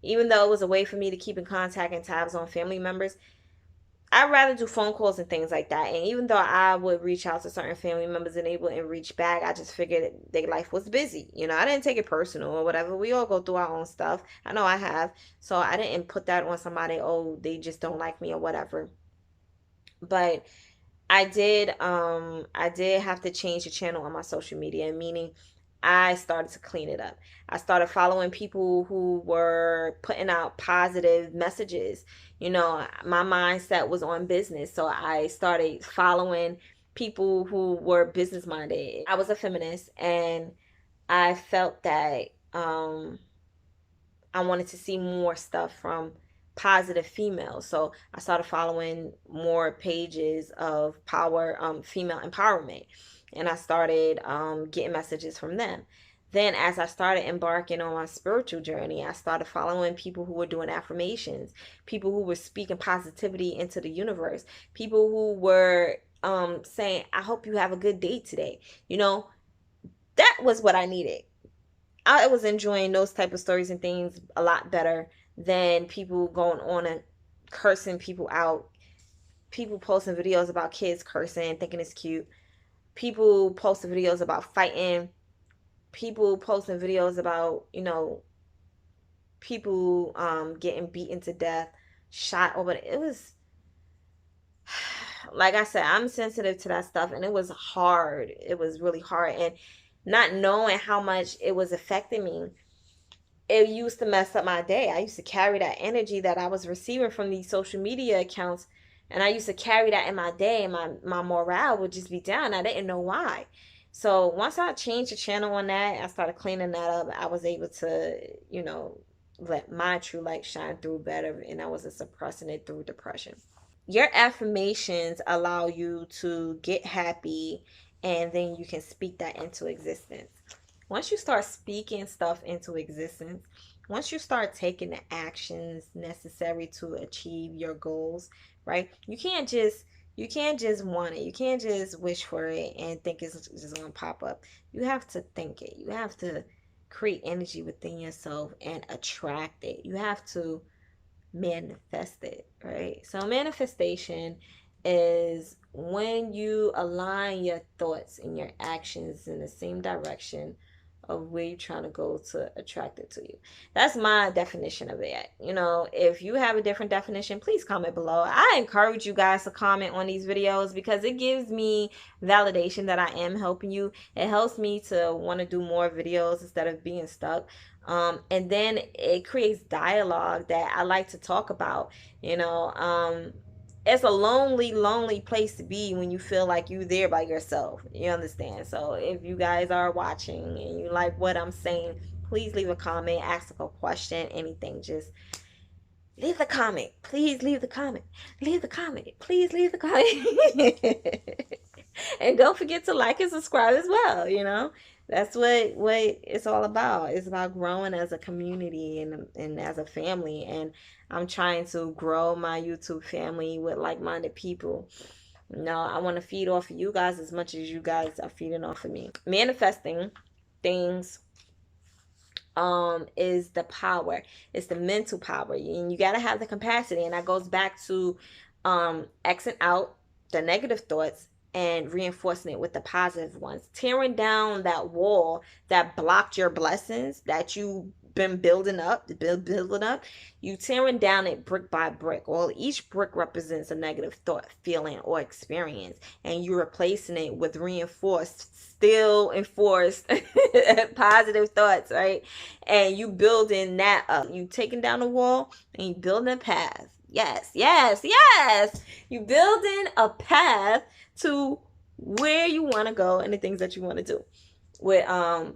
even though it was a way for me to keep in contact and tabs on family members. I'd rather do phone calls and things like that. And even though I would reach out to certain family members and they wouldn't reach back, I just figured their life was busy. I didn't take it personal or whatever. We all go through our own stuff. I know I have. So I didn't put that on somebody, oh, they just don't like me or whatever. But I did have to change the channel on my social media, meaning I started to clean it up. I started following people who were putting out positive messages. My mindset was on business, so I started following people who were business minded. I was a feminist, and I felt that I wanted to see more stuff from positive females. So I started following more pages of female empowerment, and I started getting messages from them. Then, as I started embarking on my spiritual journey, I started following people who were doing affirmations, people who were speaking positivity into the universe, people who were saying, I hope you have a good day today. You know, that was what I needed. I was enjoying those type of stories and things a lot better than people going on and cursing people out. People posting videos about kids cursing, thinking it's cute. People posting videos about fighting. People posting videos about, people getting beaten to death, shot over. It was, like I said, I'm sensitive to that stuff, and it was hard. It was really hard, and not knowing how much it was affecting me, it used to mess up my day. I used to carry that energy that I was receiving from these social media accounts, and I used to carry that in my day, and my morale would just be down. I didn't know why. So once I changed the channel on that, I started cleaning that up. I was able to, let my true light shine through better, and I wasn't suppressing it through depression. Your affirmations allow you to get happy, and then you can speak that into existence. Once you start speaking stuff into existence, once you start taking the actions necessary to achieve your goals, right? You can't just want it. You can't just wish for it and think it's just going to pop up. You have to think it. You have to create energy within yourself and attract it. You have to manifest it, right? So manifestation is when you align your thoughts and your actions in the same direction of where you're trying to go to attract it to you. That's my definition of it. If you have a different definition, please comment below. I encourage you guys to comment on these videos because it gives me validation that I am helping you. It helps me to want to do more videos instead of being stuck. And then it creates dialogue that I like to talk about. It's a lonely, lonely place to be when you feel like you there by yourself. You understand? So if you guys are watching and you like what I'm saying, please leave a comment, ask a question, anything. Just leave the comment. Please leave the comment. Leave the comment. Please leave the comment. And don't forget to like and subscribe as well. That's what it's all about. It's about growing as a community and as a family. And I'm trying to grow my YouTube family with like-minded people. I want to feed off of you guys as much as you guys are feeding off of me. Manifesting things is the power. It's the mental power, and you got to have the capacity. And that goes back to Xing out the negative thoughts and reinforcing it with the positive ones, tearing down that wall that blocked your blessings that you been building up. You tearing down it brick by brick. Well, each brick represents a negative thought, feeling, or experience, and you're replacing it with still enforced positive thoughts, right? And you building that up. You taking down the wall and you building a path. Yes, yes, yes. You building a path to where you want to go and the things that you want to do with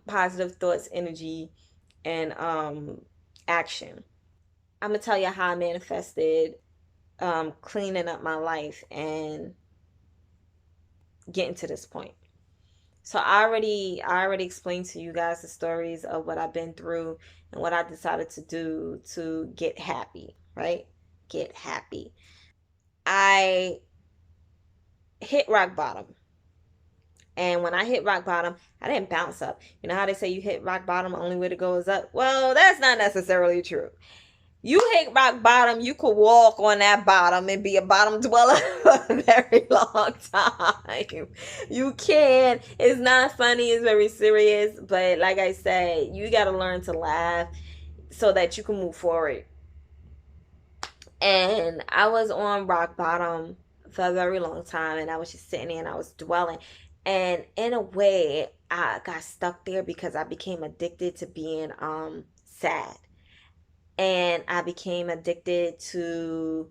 positive thoughts, energy, and action. I'm gonna tell you how I manifested cleaning up my life and getting to this point. So I already explained to you guys the stories of what I've been through and what I decided to do to get happy, right? Get happy. I hit rock bottom. And when I hit rock bottom, I didn't bounce up. You know how they say you hit rock bottom, only way to go is up? Well, that's not necessarily true. You hit rock bottom, you could walk on that bottom and be a bottom dweller for a very long time. You can. It's not funny, it's very serious. But like I said, you got to learn to laugh so that you can move forward. And I was on rock bottom for a very long time, and I was just sitting there and I was dwelling. And in a way, I got stuck there because I became addicted to being sad. And I became addicted to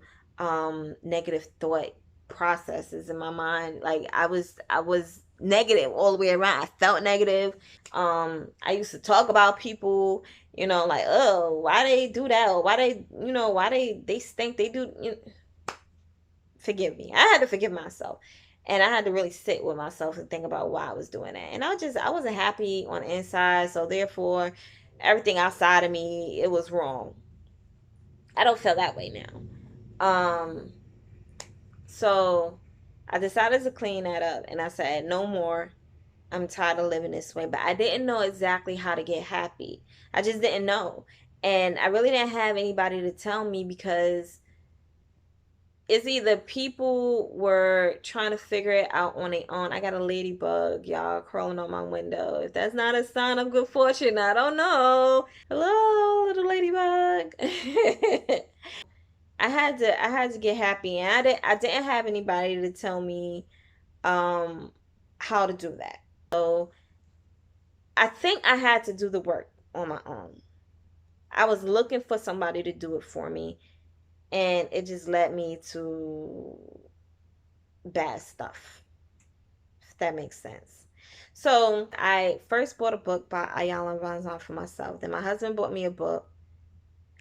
negative thought processes in my mind. Like I was negative all the way around. I felt negative. I used to talk about people, like, oh, why they do that, or why they, why they think they do. Forgive me. I had to forgive myself. And I had to really sit with myself and think about why I was doing that. And I wasn't happy on the inside. So therefore, everything outside of me, it was wrong. I don't feel that way now. So I decided to clean that up. And I said, no more. I'm tired of living this way. But I didn't know exactly how to get happy. I just didn't know. And I really didn't have anybody to tell me, because it's either people were trying to figure it out on their own. I got a ladybug, y'all, crawling on my window. If that's not a sign of good fortune, I don't know. Hello, little ladybug. I had to get happy, and I didn't have anybody to tell me um how to do that. So I think I had to do the work on my own. I was looking for somebody to do it for me, and it just led me to bad stuff, if that makes sense. So I first bought a book by Ayala Vanzant for myself. Then my husband bought me a book,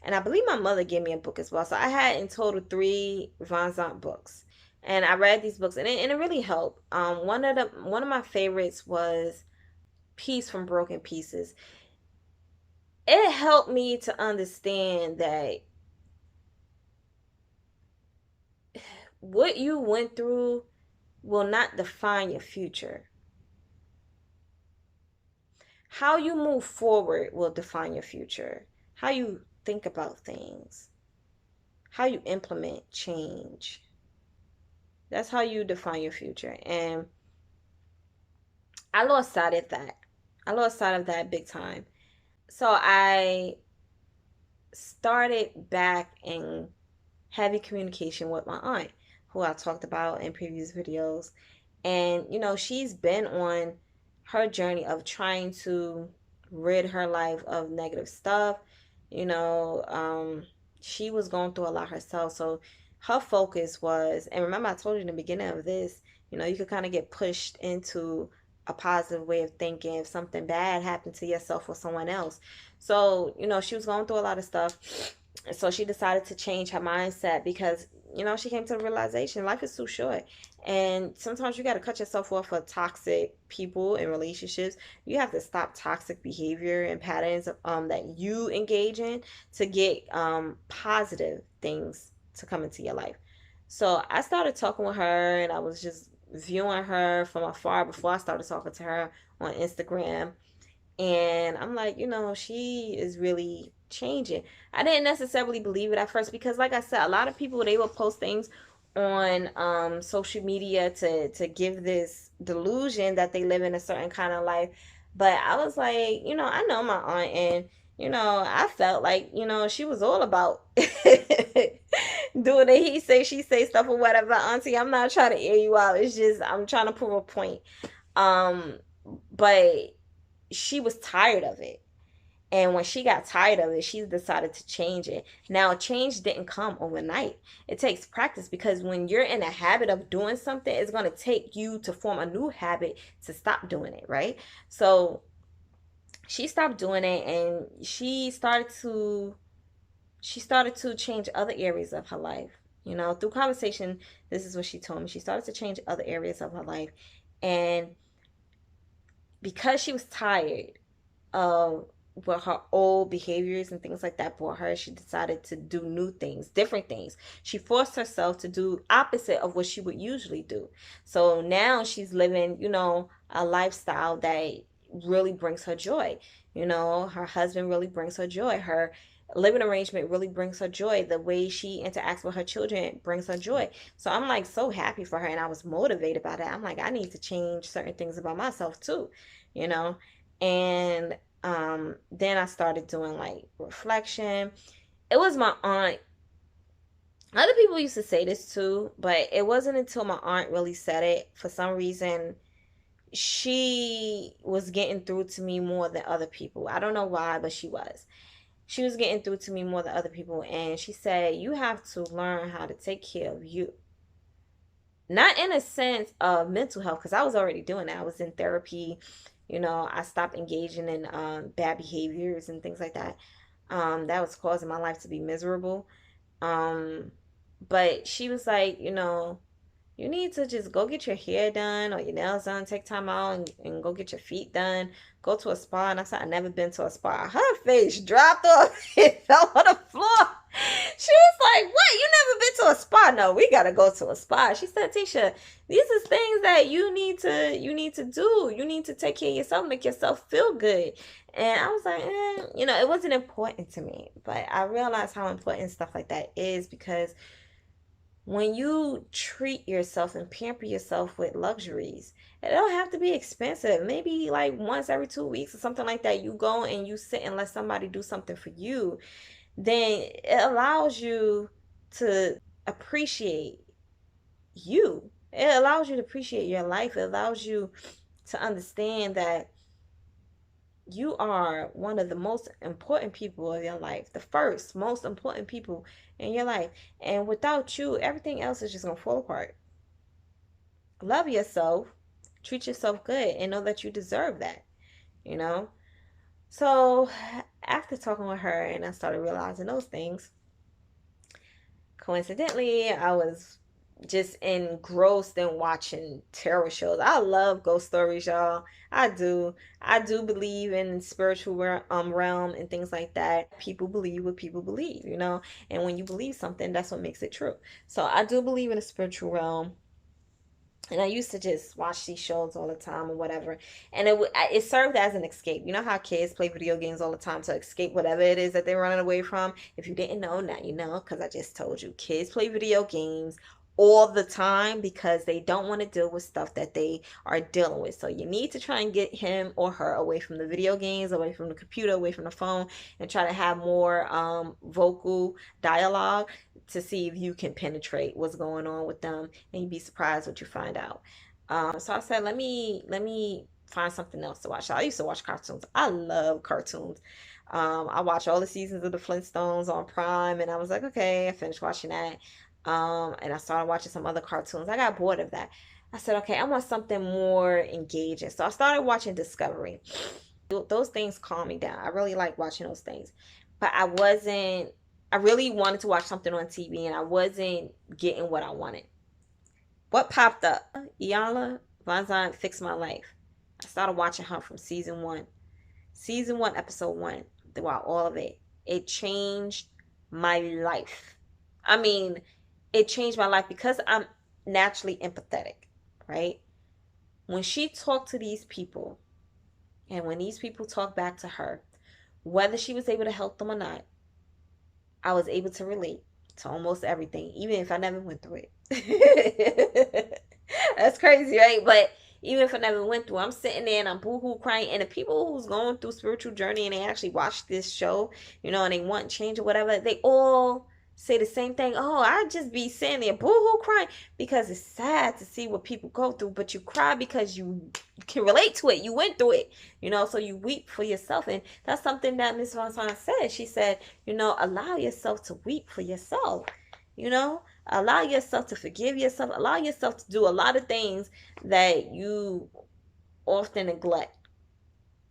and I believe my mother gave me a book as well. So I had in total 3 Vanzant books, and I read these books, and it really helped. One of my favorites was Peace from Broken Pieces. It helped me to understand that what you went through will not define your future. How you move forward will define your future. How you think about things, how you implement change. That's how you define your future. And I lost sight of that. I lost sight of that big time. So I started back in heavy communication with my aunt, who I talked about in previous videos. And, she's been on her journey of trying to rid her life of negative stuff. You know, she was going through a lot herself. So her focus was, and remember, I told you in the beginning of this, you could kind of get pushed into a positive way of thinking if something bad happened to yourself or someone else. So, she was going through a lot of stuff. So she decided to change her mindset, because she came to the realization life is too short, and sometimes you got to cut yourself off of toxic people and relationships. You have to stop toxic behavior and patterns that you engage in to get positive things to come into your life. So I started talking with her, and I was just viewing her from afar before I started talking to her on Instagram. And I'm like, she is really changing. I didn't necessarily believe it at first, because like I said, a lot of people, they will post things on social media to give this delusion that they live in a certain kind of life. But I was like, I know my aunt, and I felt like, she was all about doing the he say she say stuff or whatever. Auntie, I'm not trying to air you out. It's just I'm trying to prove a point. Um but she was tired of it. And when she got tired of it, she decided to change it. Now, change didn't come overnight. It takes practice, because when you're in a habit of doing something, it's going to take you to form a new habit to stop doing it, right? So she stopped doing it, and she started to change other areas of her life. Through conversation, this is what she told me. She started to change other areas of her life. And because she was tired of what her old behaviors and things like that brought her, she decided to do new things, different things. She forced herself to do opposite of what she would usually do. So now she's living, a lifestyle that really brings her joy. Her husband really brings her joy. Her living arrangement really brings her joy. The way she interacts with her children brings her joy. So I'm like so happy for her, and I was motivated by that. I'm like, I need to change certain things about myself too, you know. And then I started doing like reflection. It was my aunt. Other people used to say this too, but it wasn't until my aunt really said it. For some reason, she was getting through to me more than other people. I don't know why, but she was. She was getting through to me more than other people. And she said, you have to learn how to take care of you. Not in a sense of mental health, because I was already doing that. I was in therapy. I stopped engaging in bad behaviors and things like that. That was causing my life to be miserable. Um, but she was like, you need to just go get your hair done or your nails done, take time out and go get your feet done, go to a spa. And I said, I've never been to a spa. Her face dropped off and fell on the floor. She was like, what? You never been to a spa? No, we gotta go to a spa. She said, Tisha, these are things that you need to do. You need to take care of yourself, make yourself feel good. And I was like, it wasn't important to me. But I realized how important stuff like that is, because when you treat yourself and pamper yourself with luxuries, it don't have to be expensive. Maybe like once every 2 weeks or something like that, you go and you sit and let somebody do something for you. Then it allows you to appreciate you. It allows you to appreciate your life. It allows you to understand that you are one of the most important people of your life, the first most important people in your life. And without you, everything else is just going to fall apart. Love yourself, treat yourself good, and know that you deserve that, you know? So after talking with her and I started realizing those things, coincidentally, I was just engrossed in watching terror shows. I love ghost stories, y'all. I do. I do believe in spiritual realm and things like that. People believe what people believe, and when you believe something, that's what makes it true. So I do believe in the spiritual realm. And I used to just watch these shows all the time or whatever, and it served as an escape. You know how kids play video games all the time to escape whatever it is that they're running away from. If you didn't know, now you know, because I just told you, kids play video games all the time because they don't want to deal with stuff that they are dealing with. So you need to try and get him or her away from the video games, away from the computer, away from the phone, and try to have more vocal dialogue to see if you can penetrate what's going on with them, and you'd be surprised what you find out. So I said, let me find something else to watch. I used to watch cartoons. I love cartoons. I watched all the seasons of the Flintstones on Prime, and I was like, okay, I finished watching that. And I started watching some other cartoons. I got bored of that. I said, okay, I want something more engaging. So I started watching Discovery. Those things calm me down. I really like watching those things. But I really wanted to watch something on TV and I wasn't getting what I wanted. What popped up? Iyanla Vanzant Fixed My Life. I started watching her from season one. Season one, episode one. Throughout all of it. It changed my life. I mean, it changed my life because I'm naturally empathetic, right? When she talked to these people, and when these people talked back to her, whether she was able to help them or not, I was able to relate to almost everything, even if I never went through it. That's crazy, right? But even if I never went through, I'm sitting there and I'm boohoo crying. And the people who's going through spiritual journey and they actually watch this show, and they want change or whatever, they all say the same thing. Oh, I just be sitting there boohoo crying because it's sad to see what people go through, but you cry because you can relate to it. You went through it, so you weep for yourself. And that's something that Miss Von said. She said, allow yourself to weep for yourself, allow yourself to forgive yourself, allow yourself to do a lot of things that you often neglect.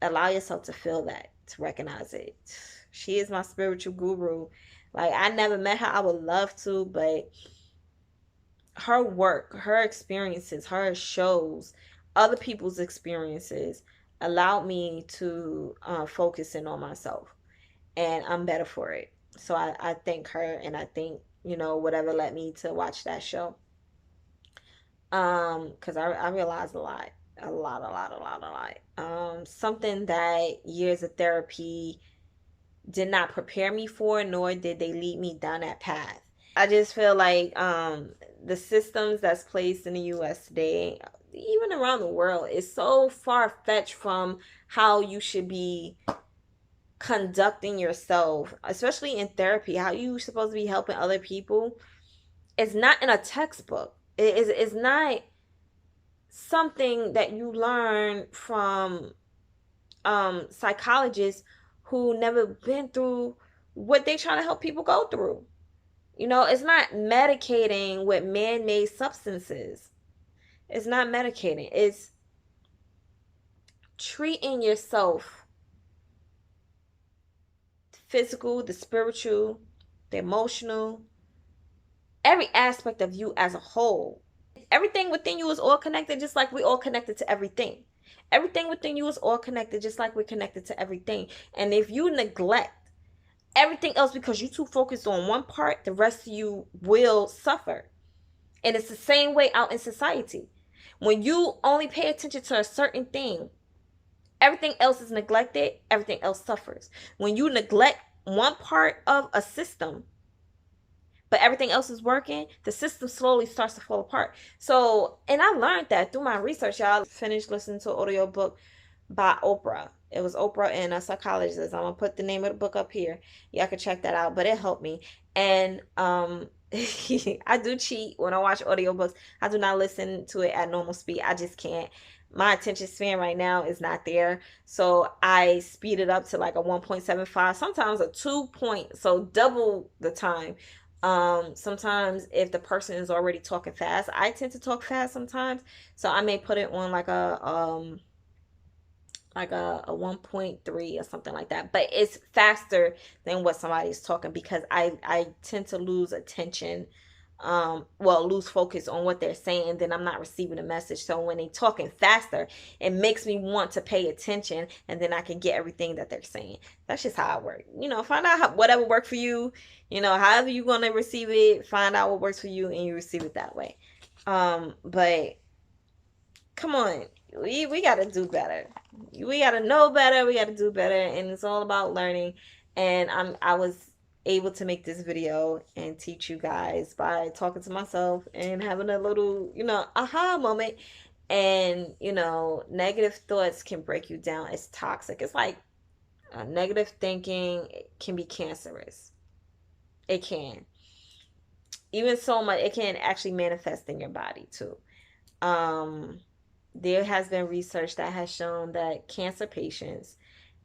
Allow yourself to feel that, to recognize it. She is my spiritual guru. Like, I never met her. I would love to, but her work, her experiences, her shows, other people's experiences allowed me to focus in on myself, and I'm better for it. So I thank her, and I think, whatever led me to watch that show. Because I realized a lot. A lot, a lot, a lot, a lot. Something that years of therapy did not prepare me for, nor did they lead me down that path. I just feel like the systems that's placed in the US today, even around the world, is so far fetched from how you should be conducting yourself, especially in therapy, how you supposed to be helping other people. It's not in a textbook. It's not something that you learn from psychologists who never been through what they trying to help people go through. it's not medicating with man-made substances. It's not medicating. It's treating yourself, the physical, the spiritual, the emotional, every aspect of you as a whole. Everything within you is all connected, just like we all connected to everything. Everything within you is all connected, just like we're connected to everything. And if you neglect everything else because you're too focused on one part, the rest of you will suffer. And it's the same way out in society. When you only pay attention to a certain thing, everything else is neglected, everything else suffers. When you neglect one part of a system, but everything else is working, the system slowly starts to fall apart. So, and I learned that through my research. Y'all finished listening to an audio book by Oprah. It was Oprah and a psychologist. I'm gonna put the name of the book up here. Y'all can check that out. But it helped me. And I do cheat when I watch audiobooks. I do not listen to it at normal speed. I just can't. My attention span right now is not there. So I speed it up to like a 1.75, sometimes a 2 point, so double the time. Sometimes if the person is already talking fast, I tend to talk fast sometimes. So I may put it on like a 1.3 or something like that, but it's faster than what somebody's talking, because I tend to lose attention, lose focus on what they're saying, and then I'm not receiving the message. So when they talking faster, it makes me want to pay attention, and then I can get everything that they're saying. That's just how I work. Find out whatever works for you. However you're gonna receive it, find out what works for you, and you receive it that way. But come on, we got to do better. We got to know better. We got to do better, and it's all about learning. And I was able to make this video and teach you guys by talking to myself and having a little, aha moment. And negative thoughts can break you down. It's toxic. It's like negative thinking can be cancerous. It can. Even so much, it can actually manifest in your body too. There has been research that has shown that cancer patients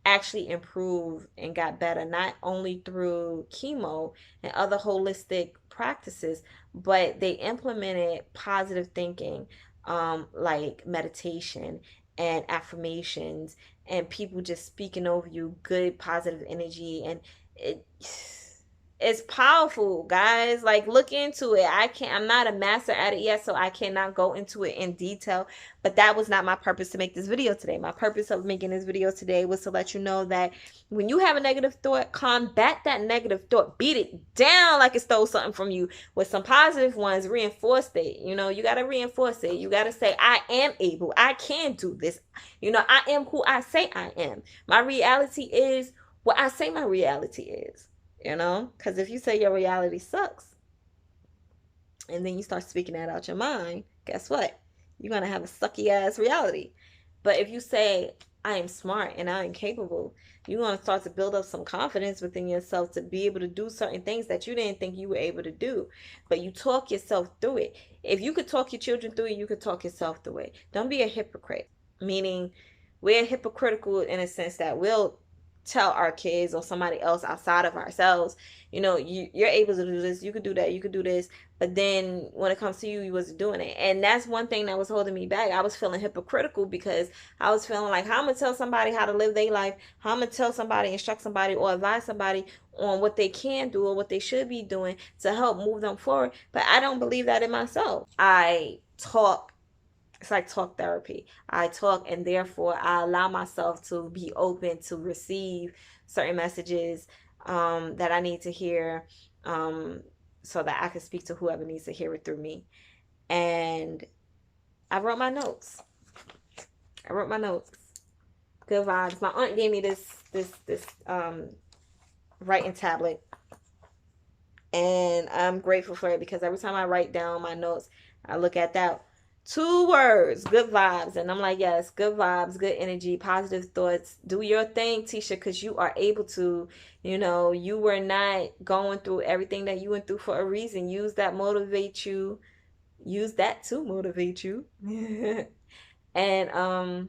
actually improved and got better, not only through chemo and other holistic practices, but they implemented positive thinking, like meditation and affirmations, and people just speaking over you good positive energy. And it's powerful, guys. Like, look into it. I'm not a master at it yet, so I cannot go into it in detail. But that was not my purpose to make this video today. My purpose of making this video today was to let you know that when you have a negative thought, combat that negative thought. Beat it down like it stole something from you with some positive ones. Reinforce it. You got to reinforce it. You got to say, I am able. I can do this. I am who I say I am. My reality is what I say my reality is. Because if you say your reality sucks and then you start speaking that out your mind, guess what? You're going to have a sucky ass reality. But if you say, I am smart and I am capable, you're going to start to build up some confidence within yourself to be able to do certain things that you didn't think you were able to do. But you talk yourself through it. If you could talk your children through it, you could talk yourself through it. Don't be a hypocrite. Meaning, we're hypocritical in a sense that we'll tell our kids or somebody else outside of ourselves, you're able to do this, you could do that, you could do this, but then when it comes to you wasn't doing it. And that's one thing that was holding me back. I was feeling hypocritical because I was feeling like, how I'm gonna tell somebody how to live their life, how I'm gonna tell somebody, instruct somebody, or advise somebody on what they can do or what they should be doing to help move them forward. But I don't believe that in myself. I talk. It's like talk therapy. I talk, and therefore I allow myself to be open to receive certain messages that I need to hear, so that I can speak to whoever needs to hear it through me. And I wrote my notes. Good vibes. My aunt gave me this writing tablet, and I'm grateful for it, because every time I write down my notes, I look at that 2 words, good vibes. And I'm like, yes, good vibes, good energy, positive thoughts. Do your thing, Tisha, because you are able to. You were not going through everything that you went through for a reason. Use that to motivate you. And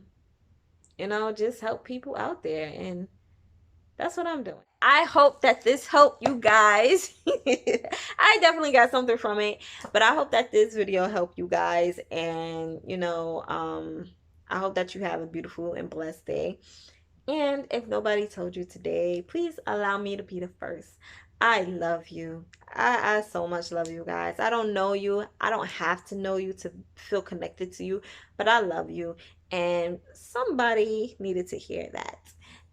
just help people out there. And That's what I'm doing. I hope that this helped you guys. I definitely got something from it, but I hope that this video helped you guys. And, I hope that you have a beautiful and blessed day. And if nobody told you today, please allow me to be the first. I love you. I so much love you guys. I don't know you. I don't have to know you to feel connected to you, but I love you. And somebody needed to hear that.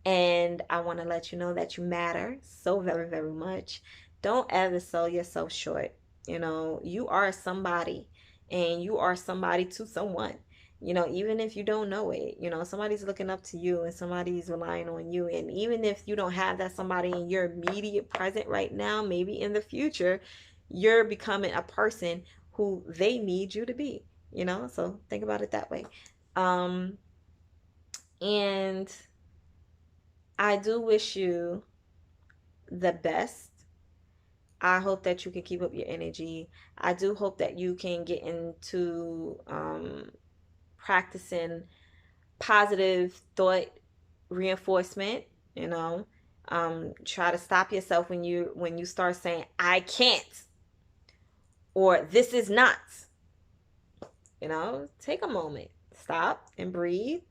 And I want to let you know that you matter so very, very much. Don't ever sell yourself short. You are somebody, and you are somebody to someone. Even if you don't know it, somebody's looking up to you and somebody's relying on you. And even if you don't have that somebody in your immediate present right now, maybe in the future, you're becoming a person who they need you to be. So think about it that way. And I do wish you the best. I hope that you can keep up your energy. I do hope that you can get into practicing positive thought reinforcement. Try to stop yourself when you start saying I can't or this is not. Take a moment, stop and breathe.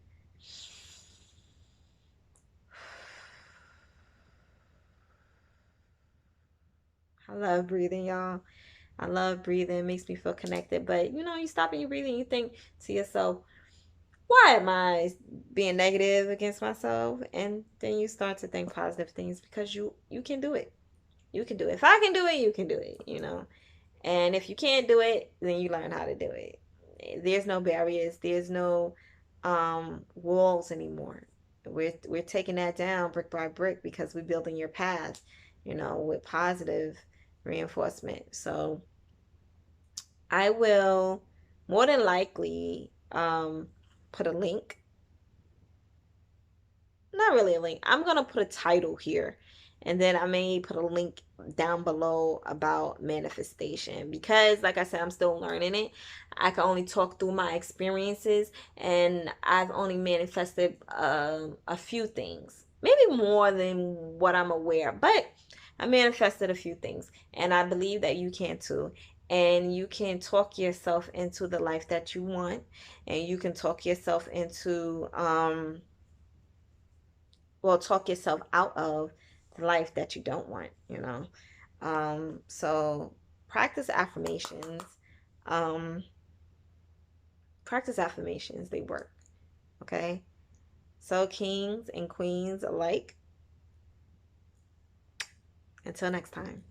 I love breathing, y'all. I love breathing. It makes me feel connected. But you stop and you breathe and you think to yourself, why am I being negative against myself? And then you start to think positive things, because you can do it. You can do it. If I can do it, you can do it. And if you can't do it, then you learn how to do it. There's no barriers. There's no walls anymore. We're taking that down brick by brick, because we're building your path, with positive reinforcement. So I will more than likely put a link. Not really a link. I'm going to put a title here. And then I may put a link down below about manifestation, because, like I said, I'm still learning it. I can only talk through my experiences, and I've only manifested a few things, maybe more than what I'm aware, but I manifested a few things, and I believe that you can too. And you can talk yourself into the life that you want, and you can talk yourself into talk yourself out of the life that you don't want. So practice affirmations. Um, practice affirmations. They work. Okay. So kings and queens alike. Until next time.